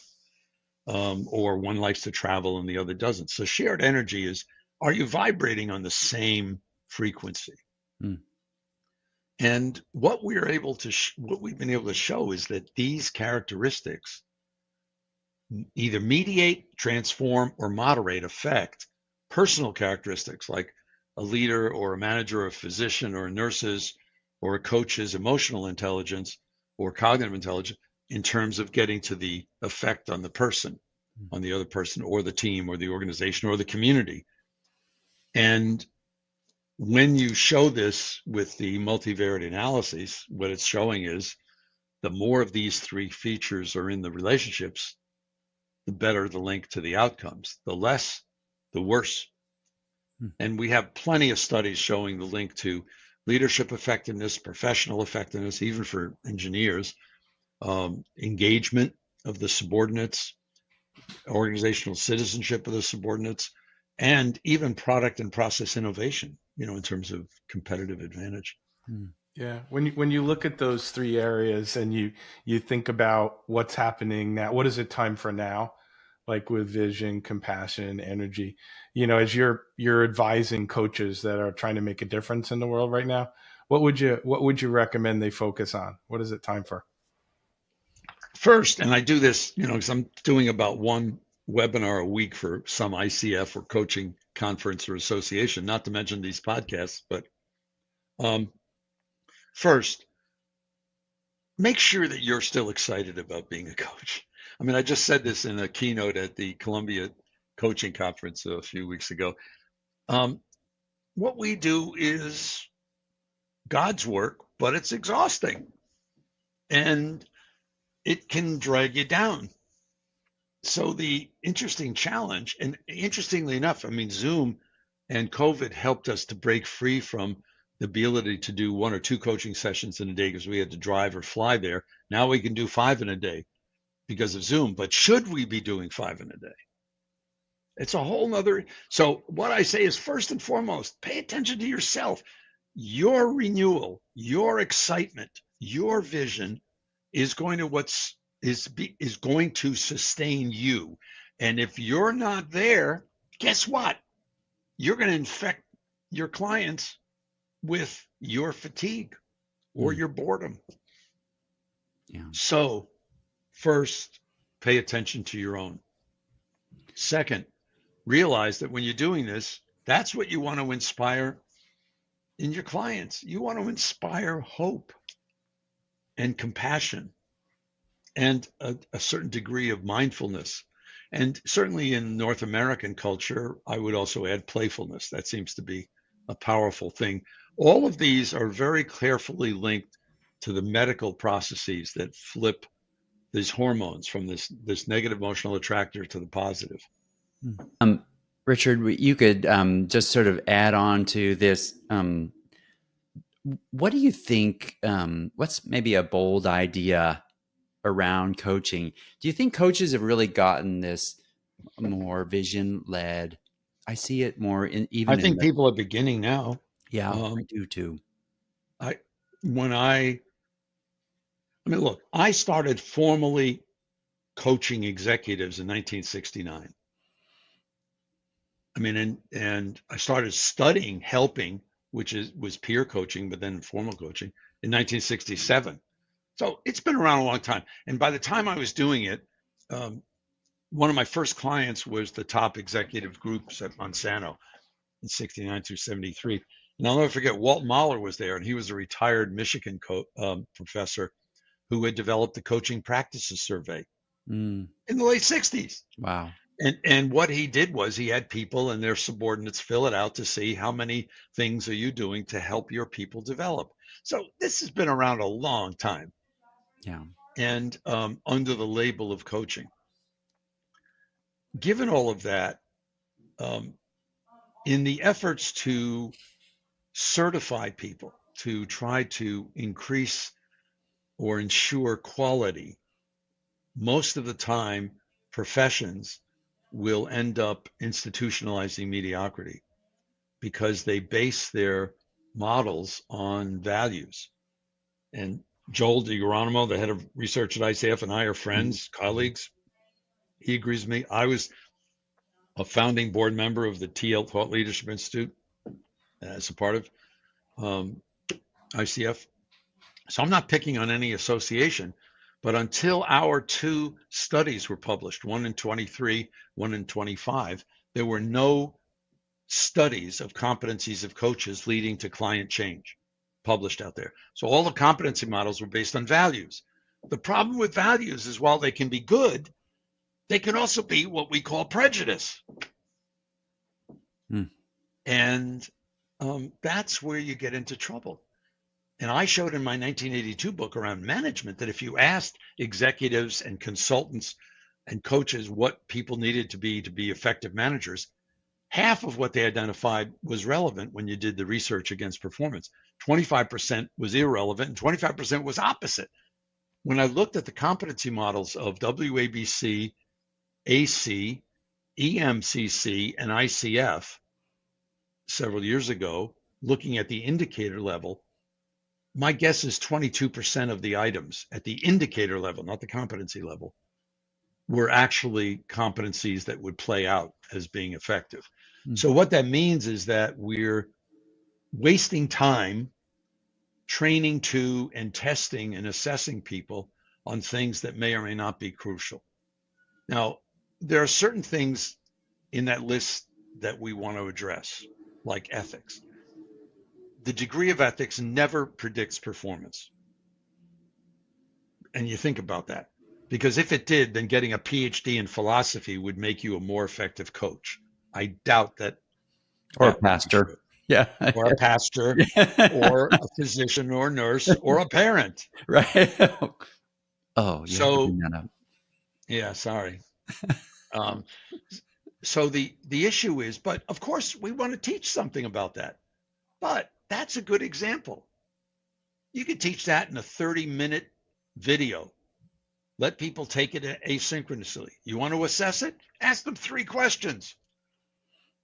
Or one likes to travel and the other doesn't. So shared energy is, are you vibrating on the same frequency? And what we've been able to show is that these characteristics either mediate, transform, or moderate affect personal characteristics like a leader or a manager or a physician or nurses or a coach's emotional intelligence or cognitive intelligence in terms of getting to the effect on the person, on the other person or the team or the organization or the community. And when you show this with the multivariate analyses, what it's showing is the more of these 3 features are in the relationships, the better the link to the outcomes. The less, the worse. And we have plenty of studies showing the link to leadership effectiveness, professional effectiveness, even for engineers, engagement of the subordinates, organizational citizenship of the subordinates, and even product and process innovation, in terms of competitive advantage. Yeah. When you look at those three areas and you think about what's happening now, what is it time for now? Like with vision, compassion, energy, as you're advising coaches that are trying to make a difference in the world right now, what would you recommend they focus on? What is it time for? First, and I do this, because I'm doing about one webinar a week for some ICF or coaching conference or association, not to mention these podcasts, but um, first, make sure that you're still excited about being a coach. I mean, I just said this in a keynote at the Columbia Coaching Conference a few weeks ago. What we do is God's work, but it's exhausting and it can drag you down. So the interesting challenge, and interestingly enough, I mean, Zoom and COVID helped us to break free from the ability to do 1 or 2 coaching sessions in a day because we had to drive or fly there. Now we can do 5 in a day because of Zoom. But should we be doing 5 in a day? It's a whole nother. So what I say is, first and foremost, pay attention to yourself. Your renewal, your excitement, your vision is going to is going to sustain you. And if you're not there, guess what? You're going to infect your clients with your fatigue or your boredom. Yeah. So first, pay attention to your own. Second, realize that when you're doing this, that's what you want to inspire in your clients. You want to inspire hope and compassion and a certain degree of mindfulness. And certainly in North American culture, I would also add playfulness. That seems to be a powerful thing. All of these are very carefully linked to the medical processes that flip these hormones from this negative emotional attractor to the positive. Richard, you could just sort of add on to this. What do you think? What's maybe a bold idea around coaching? Do you think coaches have really gotten this more vision-led? I see it more I think people are beginning now. Yeah, I do too. I mean, look, I started formally coaching executives in 1969. I mean, and I started studying helping, which was peer coaching, but then formal coaching in 1967. So it's been around a long time. And by the time I was doing it, one of my first clients was the top executive groups at Monsanto in 69 through 73. And I'll never forget, Walt Mahler was there, and he was a retired Michigan professor who had developed the coaching practices survey in the late 60s. Wow. And what he did was he had people and their subordinates fill it out to see how many things are you doing to help your people develop. So this has been around a long time. Yeah. And under the label of coaching. Given all of that, in the efforts to certify people, to try to increase or ensure quality, most of the time professions will end up institutionalizing mediocrity because they base their models on values. And Joel DiGeronimo, the head of research at ICF, and I are friends, colleagues. He agrees with me. I was a founding board member of the TL Thought Leadership Institute as a part of ICF. So I'm not picking on any association, but until our 2 studies were published, one in 23, one in 25, there were no studies of competencies of coaches leading to client change published out there. So all the competency models were based on values. The problem with values is while they can be good, they can also be what we call prejudice. And that's where you get into trouble. And I showed in my 1982 book around management that if you asked executives and consultants and coaches what people needed to be effective managers, half of what they identified was relevant when you did the research against performance. 25% was irrelevant and 25% was opposite. When I looked at the competency models of WABC, AC, EMCC, and ICF several years ago, looking at the indicator level, my guess is 22% of the items at the indicator level, not the competency level, were actually competencies that would play out as being effective. So what that means is that we're wasting time training to and testing and assessing people on things that may or may not be crucial. Now, there are certain things in that list that we want to address, like ethics. The degree of ethics never predicts performance. And you think about that. Because if it did, then getting a PhD in philosophy would make you a more effective coach. I doubt that. Or a pastor. Yeah. Or a pastor, or a physician or nurse, or a parent. Right. Oh, you have to bring that up. Yeah, sorry. So the issue is, but of course we want to teach something about that. But that's a good example. You could teach that in a 30-minute video. Let people take it asynchronously. You want to assess it? Ask them 3 questions.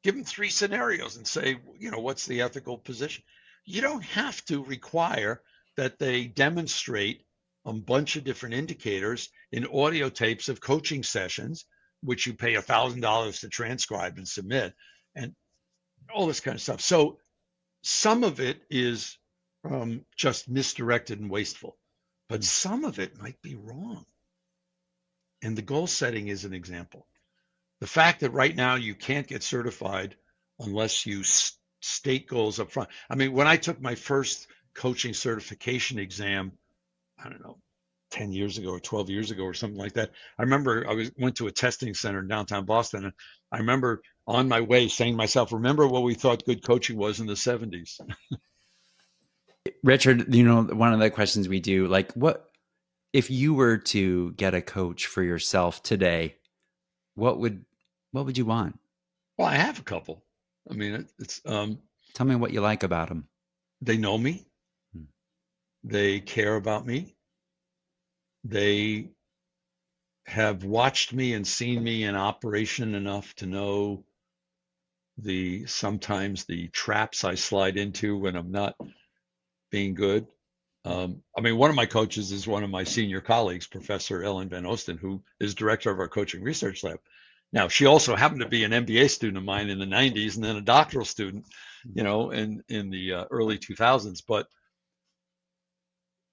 Give them 3 scenarios and say, what's the ethical position? You don't have to require that they demonstrate a bunch of different indicators in audio tapes of coaching sessions, which you pay $1,000 to transcribe and submit, and all this kind of stuff. So some of it is just misdirected and wasteful, but some of it might be wrong. And the goal setting is an example. The fact that right now you can't get certified unless you state goals up front. I mean, when I took my first coaching certification exam, I don't know, 10 years ago or 12 years ago or something like that, I remember went to a testing center in downtown Boston, and I remember on my way saying to myself, remember what we thought good coaching was in the 70s. Richard, one of the questions we do, like, what if you were to get a coach for yourself today, what would you want? Well, I have a couple. I mean, it's tell me what you like about them. They know me. They care about me. They have watched me and seen me in operation enough to know sometimes the traps I slide into when I'm not being good. I mean, one of my coaches is one of my senior colleagues, Professor Ellen Van Oosten, who is director of our coaching research lab. Now, she also happened to be an MBA student of mine in the 90s and then a doctoral student, in the early 2000s.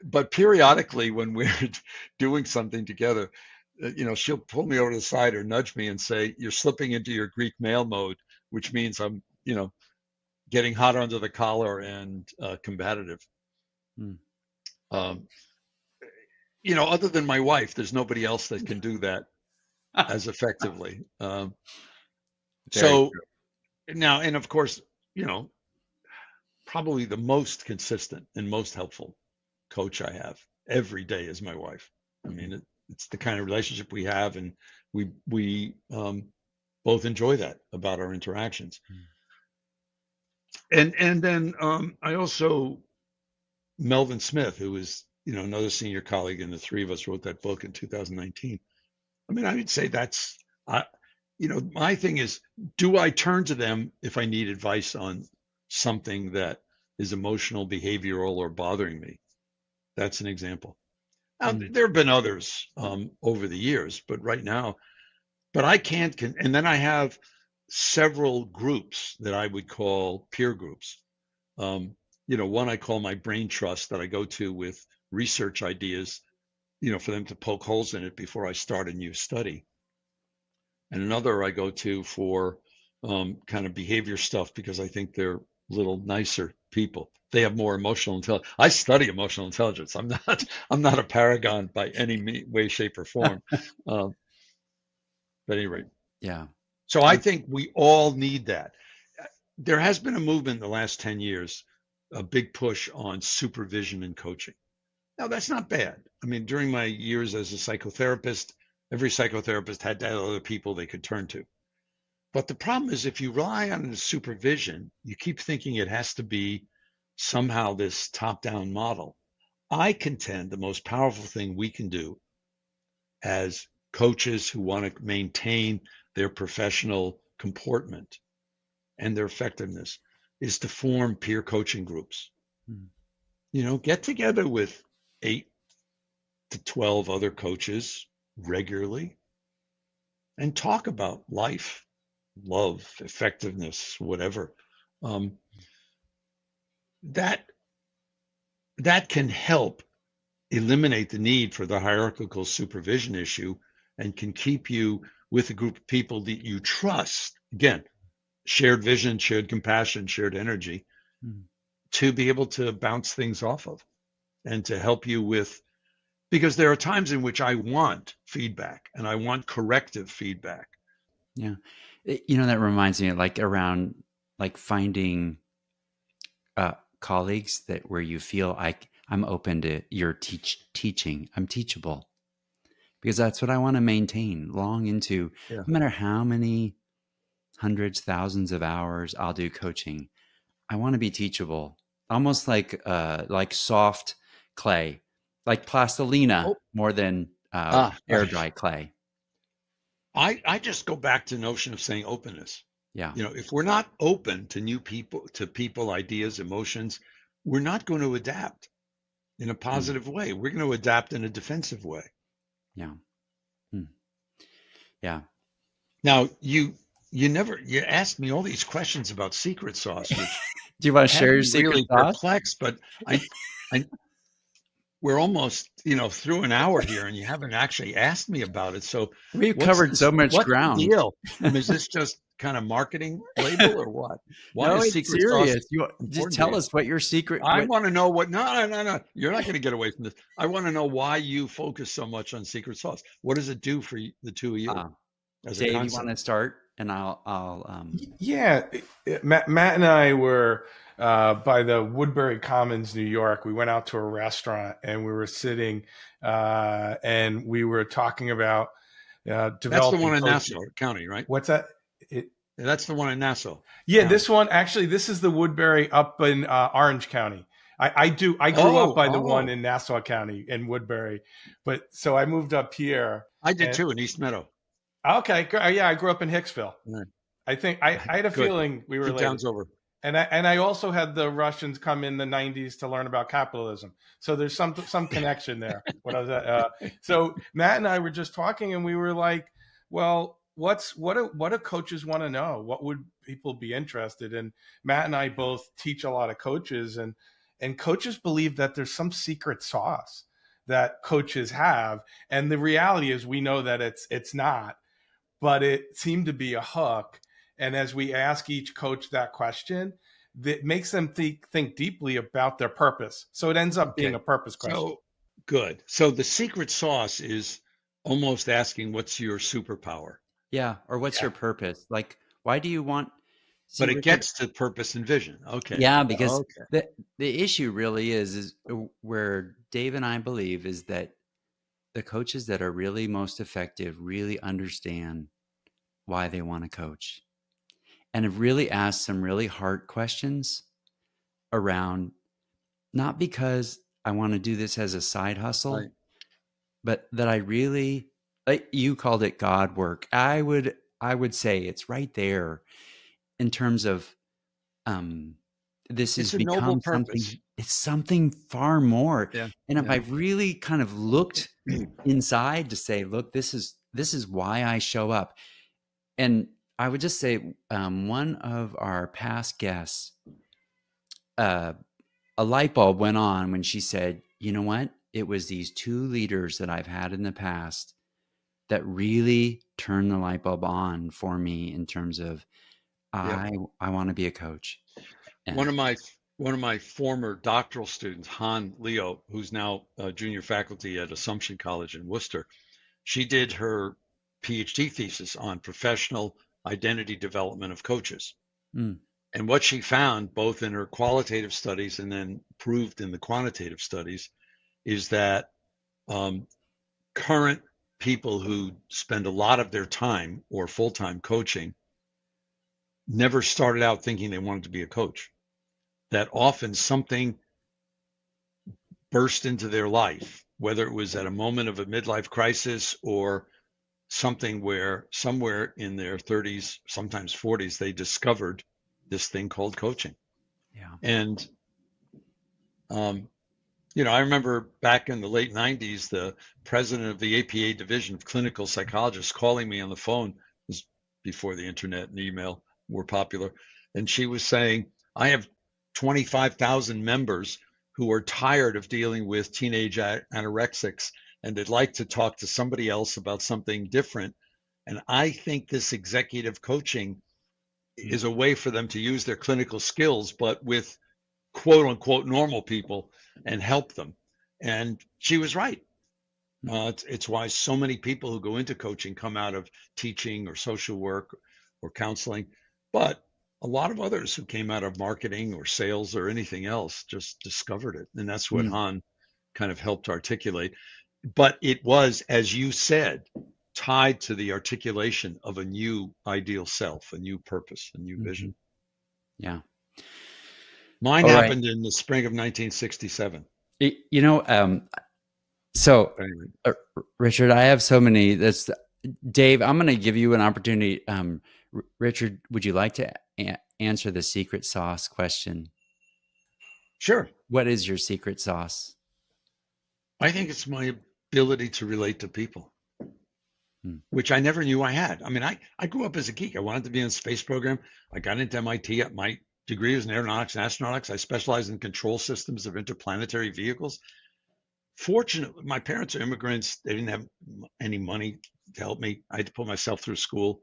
But periodically when we're doing something together, she'll pull me over to the side or nudge me and say, you're slipping into your Greek male mode, which means I'm, getting hot under the collar and combative. Other than my wife, there's nobody else that can do that as effectively. So now, and of course, probably the most consistent and most helpful coach I have every day is my wife. I mean, it's the kind of relationship we have, and we both enjoy that about our interactions. And then I also, Melvin Smith, who is another senior colleague, and the 3 of us wrote that book in 2019. I mean, I would say that's my thing is, do I turn to them if I need advice on something that is emotional, behavioral, or bothering me? That's an example. There have been others over the years, but right now, I can't. And then I have several groups that I would call peer groups. One I call my brain trust, that I go to with research ideas, for them to poke holes in it before I start a new study. And another I go to for kind of behavior stuff, because I think they're a little nicer people. They have more emotional intelligence. I study emotional intelligence. I'm not a paragon by any way, shape, or form. But anyway, yeah. So I think we all need that. There has been a movement in the last 10 years, a big push on supervision and coaching. Now, that's not bad. I mean, during my years as a psychotherapist, every psychotherapist had to have other people they could turn to. But the problem is, if you rely on the supervision, you keep thinking it has to be somehow this top-down model. I contend the most powerful thing we can do as coaches who want to maintain their professional comportment and their effectiveness is to form peer coaching groups. Get together with 8 to 12 other coaches regularly and talk about life, love, effectiveness, whatever. Um, that that can help eliminate the need for the hierarchical supervision issue and can keep you with a group of people that you trust. Again, shared vision, shared compassion, shared energy to be able to bounce things off of and to help you with, because there are times in which I want feedback and I want corrective feedback. Yeah. That reminds me of around finding colleagues where you feel like I'm open to your teaching. I'm teachable, because that's what I want to maintain long into, no matter how many hundreds, thousands of hours I'll do coaching. I want to be teachable, almost like soft clay, like plastilina more than air dry clay. I just go back to the notion of saying openness. Yeah. If we're not open to new people, ideas, emotions, we're not going to adapt in a positive way. We're going to adapt in a defensive way. Yeah. Yeah. Now, you asked me all these questions about secret sauce, which do you want to share your secret really sauce? Perplexed, but we're almost through an hour here, and you haven't actually asked me about it. So we've covered so much ground. The deal? Is this just kind of marketing label or what? Why no, is it's secret serious. Sauce just tell us what your secret. I want to know what. No. You're not going to get away from this. I want to know why you focus so much on secret sauce. What does it do for the two of you? Dave, you want to start, and I'll. Yeah, Matt and I were by the Woodbury Commons, New York. We went out to a restaurant and we were sitting and we were talking about developing. That's the one in Nassau County, right? What's that? That's the one in Nassau. Yeah, this one actually. This is the Woodbury up in Orange County. I grew up by the one in Nassau County in Woodbury, but so I moved up here. I did too in East Meadow. Okay, yeah, I grew up in Hicksville. Right. I think I had a feeling we were related. Towns over. And I also had the Russians come in the 90s to learn about capitalism. So there's some connection there. So Matt and I were just talking, and we were like, well, what do coaches want to know? What would people be interested in? Matt and I both teach a lot of coaches, and coaches believe that there's some secret sauce that coaches have. And the reality is we know that it's not, but it seemed to be a hook. And as we ask each coach that question, that makes them think deeply about their purpose. So it ends up being a purpose question. So good. So the secret sauce is almost asking, what's your superpower? Yeah. Or what's your purpose? Like, why do you want? But it gets to purpose and vision. Okay. Yeah, because the issue really is where Dave and I believe is that the coaches that are really most effective really understand why they want to coach, and have really asked some really hard questions around, not because I want to do this as a side hustle, but that I really, like you called it God work. I would say it's right there in terms of this has become something. It's something far more. Yeah. And if I really kind of looked inside to say, look, this is why I show up. And I would just say one of our past guests, a light bulb went on when she said, you know what? It was these two leaders that I've had in the past that really turned the light bulb on for me in terms of I want to be a coach. And one of my former doctoral students, Han Leo, who's now junior faculty at Assumption College in Worcester, she did her PhD thesis on professional identity development of coaches. And what she found, both in her qualitative studies and then proved in the quantitative studies, is that current people who spend a lot of their time or full-time coaching never started out thinking they wanted to be a coach. That often something burst into their life, whether it was at a moment of a midlife crisis or something where somewhere in their 30s, sometimes 40s, they discovered this thing called coaching. Yeah. And I remember back in the late 90s, the president of the APA division of clinical psychologists calling me on the phone. It was before the internet and email were popular. And she was saying, I have 25,000 members who are tired of dealing with teenage anorexics, and they'd like to talk to somebody else about something different. And I think this executive coaching is a way for them to use their clinical skills, but with quote unquote normal people, and help them. And she was right. It's why so many people who go into coaching come out of teaching or social work or counseling, but a lot of others who came out of marketing or sales or anything else just discovered it. And that's what Han kind of helped articulate. But it was, as you said, tied to the articulation of a new ideal self, a new purpose, a new vision. Yeah. Mine happened in the spring of 1967. So Richard, I have so many. Dave, I'm going to give you an opportunity. Richard, would you like to answer the secret sauce question? Sure. What is your secret sauce? I think it's my ability to relate to people, which I never knew I had. I mean, I grew up as a geek. I wanted to be in a space program. I got into MIT. My degree was in aeronautics and astronautics. I specialized in control systems of interplanetary vehicles. Fortunately, my parents are immigrants. They didn't have any money to help me. I had to put myself through school.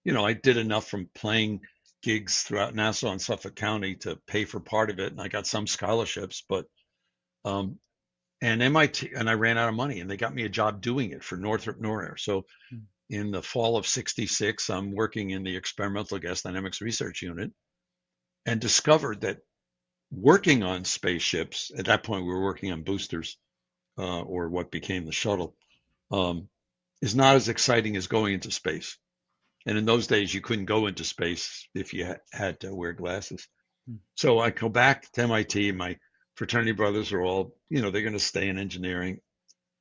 I did enough from playing gigs throughout Nassau and Suffolk County to pay for part of it. And I got some scholarships, but, and MIT, and I ran out of money, and they got me a job doing it for Northrop Norair. So in the fall of '66, I'm working in the Experimental Gas Dynamics Research Unit, and discovered that working on spaceships, at that point we were working on boosters, or what became the shuttle, is not as exciting as going into space. And in those days, you couldn't go into space if you had to wear glasses. So I go back to MIT, and my fraternity brothers are all, they're going to stay in engineering.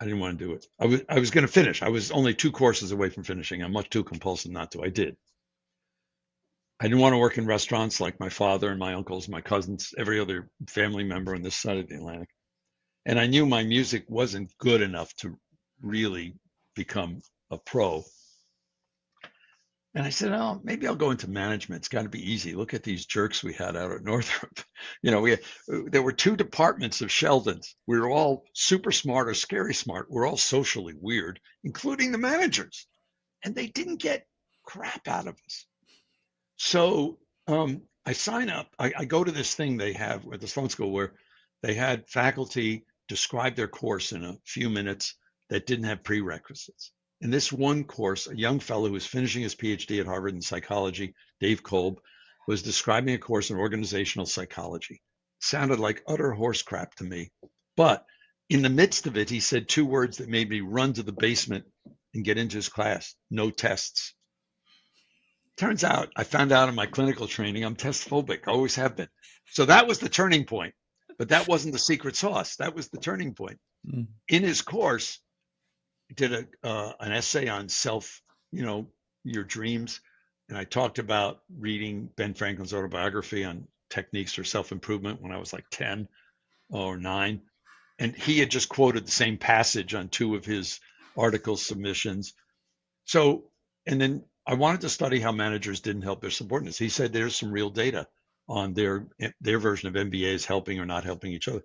I didn't want to do it. I was going to finish. I was only 2 courses away from finishing. I'm much too compulsive not to. I did. I didn't want to work in restaurants like my father and my uncles, my cousins, every other family member on this side of the Atlantic. And I knew my music wasn't good enough to really become a pro. And I said, oh, maybe I'll go into management. It's got to be easy. Look at these jerks we had out at Northrop. There were 2 departments of Sheldons. We were all super smart or scary smart. We're all socially weird, including the managers. And they didn't get crap out of us. So I sign up. I go to this thing they have at the Sloan School where they had faculty describe their course in a few minutes that didn't have prerequisites. In this one course, a young fellow who was finishing his PhD at Harvard in psychology, Dave Kolb, was describing a course in organizational psychology. Sounded like utter horse crap to me. But in the midst of it, he said 2 words that made me run to the basement and get into his class: no tests. Turns out, I found out in my clinical training, I'm test phobic, always have been. So that was the turning point. But that wasn't the secret sauce. That was the turning point. In his course, I did an essay on self, your dreams. And I talked about reading Ben Franklin's autobiography on techniques for self-improvement when I was like 10 or 9. And he had just quoted the same passage on 2 of his article submissions. So, and then I wanted to study how managers didn't help their subordinates. He said there's some real data on their version of MBAs helping or not helping each other.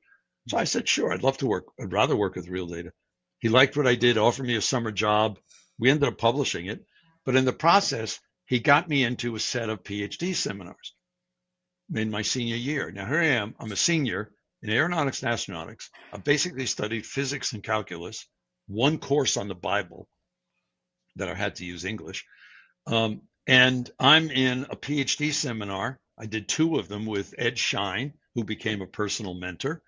So I said, sure, I'd love to work. I'd rather work with real data. He liked what I did, offered me a summer job. We ended up publishing it. But in the process, he got me into a set of PhD seminars in my senior year. Now, here I am. I'm a senior in aeronautics and astronautics. I basically studied physics and calculus, 1 course on the Bible that I had to use English. And I'm in a PhD seminar. I did 2 of them with Ed Schein, who became a personal mentor,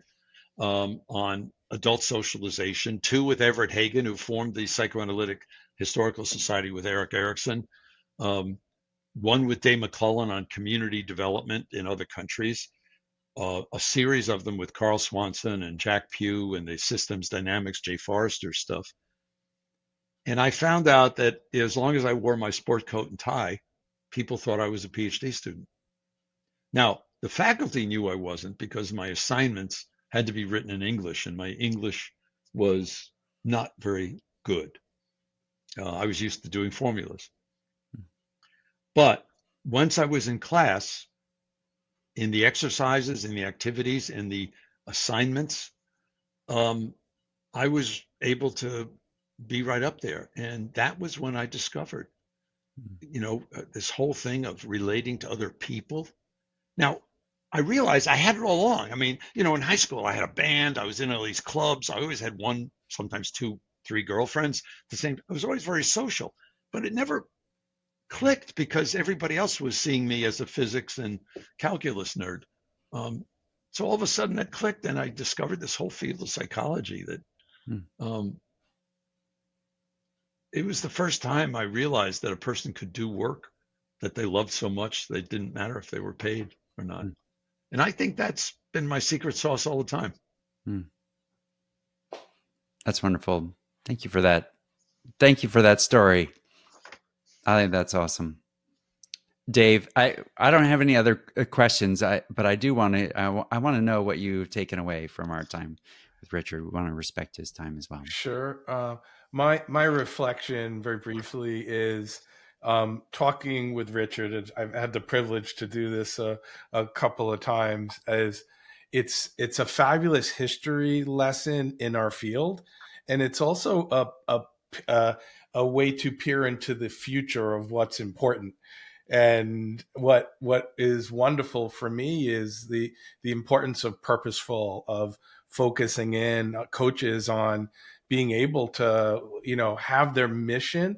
on adult socialization, 2 with Everett Hagen, who formed the Psychoanalytic Historical Society with Eric Erikson, 1 with Dave McClellan on community development in other countries, a series of them with Carl Swanson and Jack Pugh and the systems dynamics, Jay Forrester stuff. And I found out that as long as I wore my sport coat and tie, people thought I was a PhD student. Now, the faculty knew I wasn't because my assignments had to be written in English, and my English was not very good. I was used to doing formulas. But once I was in class, in the exercises, in the activities, in the assignments, I was able to be right up there. And that was when I discovered, this whole thing of relating to other people. Now, I realized I had it all along. I mean, in high school, I had a band. I was in all these clubs. I always had one, sometimes two, three girlfriends. I was always very social, but it never clicked because everybody else was seeing me as a physics and calculus nerd. So all of a sudden that clicked, and I discovered this whole field of psychology that it was the first time I realized that a person could do work that they loved so much that it didn't matter if they were paid or not. And I think that's been my secret sauce all the time. That's wonderful. Thank you for that. Thank you for that story. I think that's awesome. Dave, I don't have any other questions, but I do want to, I want to know what you've taken away from our time with Richard. We want to respect his time as well. Sure. My reflection very briefly is talking with Richard. I've had the privilege to do this a couple of times. As it's a fabulous history lesson in our field, and it's also a way to peer into the future of what's important. And what is wonderful for me is the importance of purposeful, of focusing in coaches on being able to, have their mission,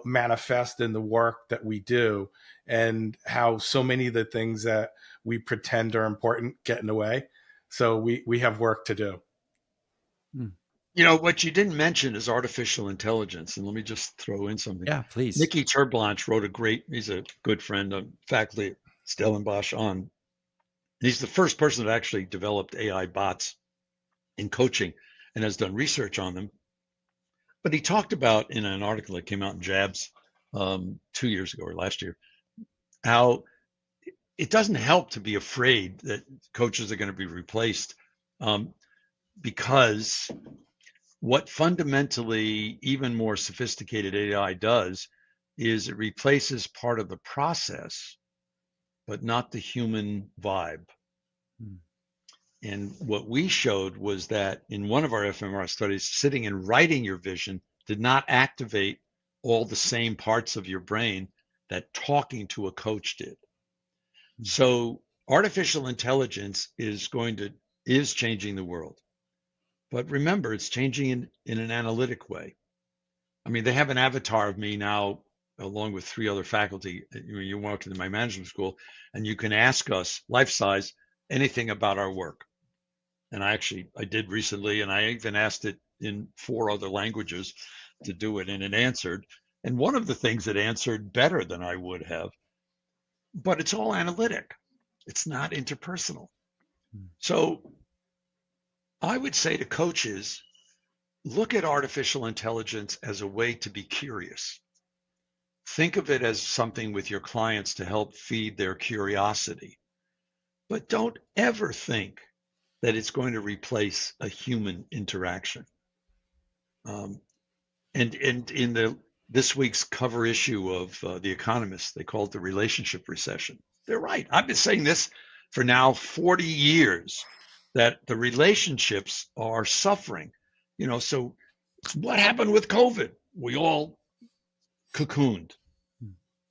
manifest in the work that we do, and how so many of the things that we pretend are important get in the way. So we have work to do. What you didn't mention is artificial intelligence. And let me just throw in something. Yeah, please. Nikki Terblanche wrote he's a good friend of faculty at Stellenbosch on. He's the first person that actually developed AI bots in coaching and has done research on them. But he talked about in an article that came out in Jabs 2 years ago or last year, how it doesn't help to be afraid that coaches are going to be replaced because what fundamentally even more sophisticated AI does is it replaces part of the process, but not the human vibe. And what we showed was that in one of our fMRI studies, sitting and writing your vision did not activate all the same parts of your brain that talking to a coach did. So artificial intelligence is changing the world. But remember, it's changing in an analytic way. I mean, they have an avatar of me now, along with 3 other faculty. You walk into my management school, and you can ask us, life-size, anything about our work. And I did recently, and I even asked it in 4 other languages to do it, and it answered. And one of the things it answered better than I would have, but it's all analytic. It's not interpersonal. So I would say to coaches, look at artificial intelligence as a way to be curious. Think of it as something with your clients to help feed their curiosity. But don't ever think that it's going to replace a human interaction. And in this week's cover issue of The Economist, they call it the relationship recession. They're right. I've been saying this for now 40 years, that the relationships are suffering. So what happened with COVID? We all cocooned.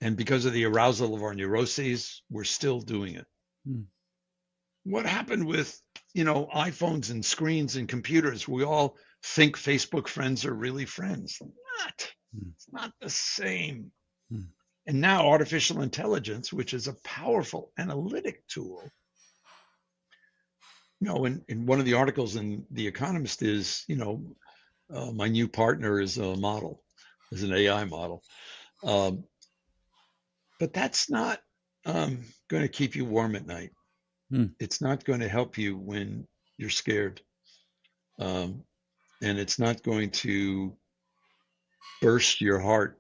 And because of the arousal of our neuroses, we're still doing it. What happened with, iPhones and screens and computers? We all think Facebook friends are really friends. It's not the same. And now artificial intelligence, which is a powerful analytic tool. In one of the articles in The Economist is, my new partner is a model, is an AI model. But that's not going to keep you warm at night. It's not going to help you when you're scared. And it's not going to burst your heart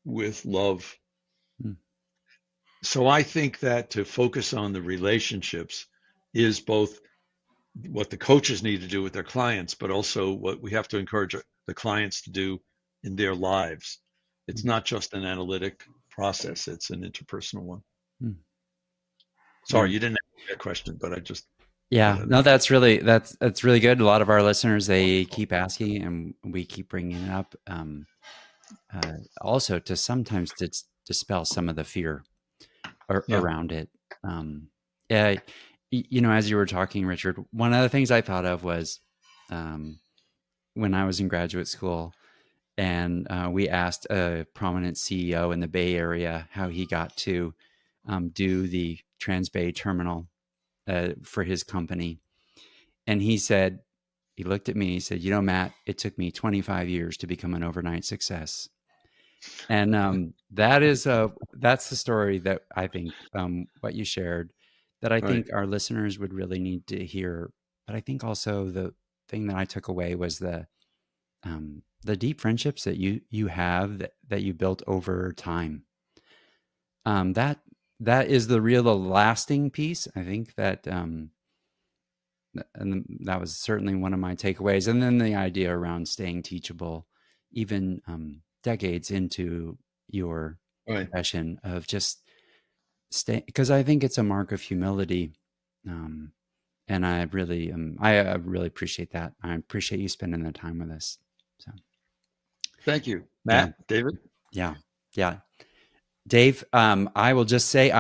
with love. So I think that to focus on the relationships is both what the coaches need to do with their clients, but also what we have to encourage the clients to do in their lives. It's not just an analytic process, it's an interpersonal one. Sorry, you didn't ask that question, but I just no, that's really good. A lot of our listeners, they keep asking, and we keep bringing it up. Also, to sometimes dispel some of the fear around it. As you were talking, Richard, one of the things I thought of was when I was in graduate school, and we asked a prominent CEO in the Bay Area how he got to do the Transbay Terminal for his company. And he looked at me, he said, Matt, it took me 25 years to become an overnight success. And that's the story that I think what you shared, that I think our listeners would really need to hear. But I think also the thing that I took away was the deep friendships that you have that you built over time. That is the lasting piece. I think that, and that was certainly one of my takeaways. And then the idea around staying teachable, even decades into your profession, of just stay, because I think it's a mark of humility. And I really appreciate that. I appreciate you spending the time with us. So, thank you, Matt. David. Yeah. Dave, I will just say,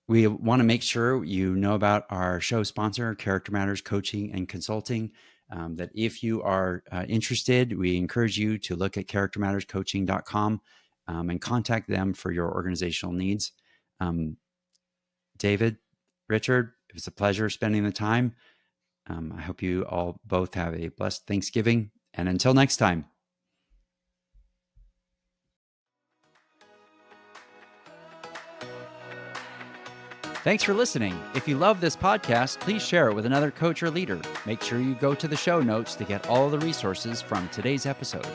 we want to make sure you know about our show sponsor, Character Matters Coaching and Consulting. That if you are interested, we encourage you to look at charactermatterscoaching.com and contact them for your organizational needs. David, Richard, it was a pleasure spending the time. I hope you all both have a blessed Thanksgiving. And until next time. Thanks for listening. If you love this podcast, please share it with another coach or leader. Make sure you go to the show notes to get all the resources from today's episode.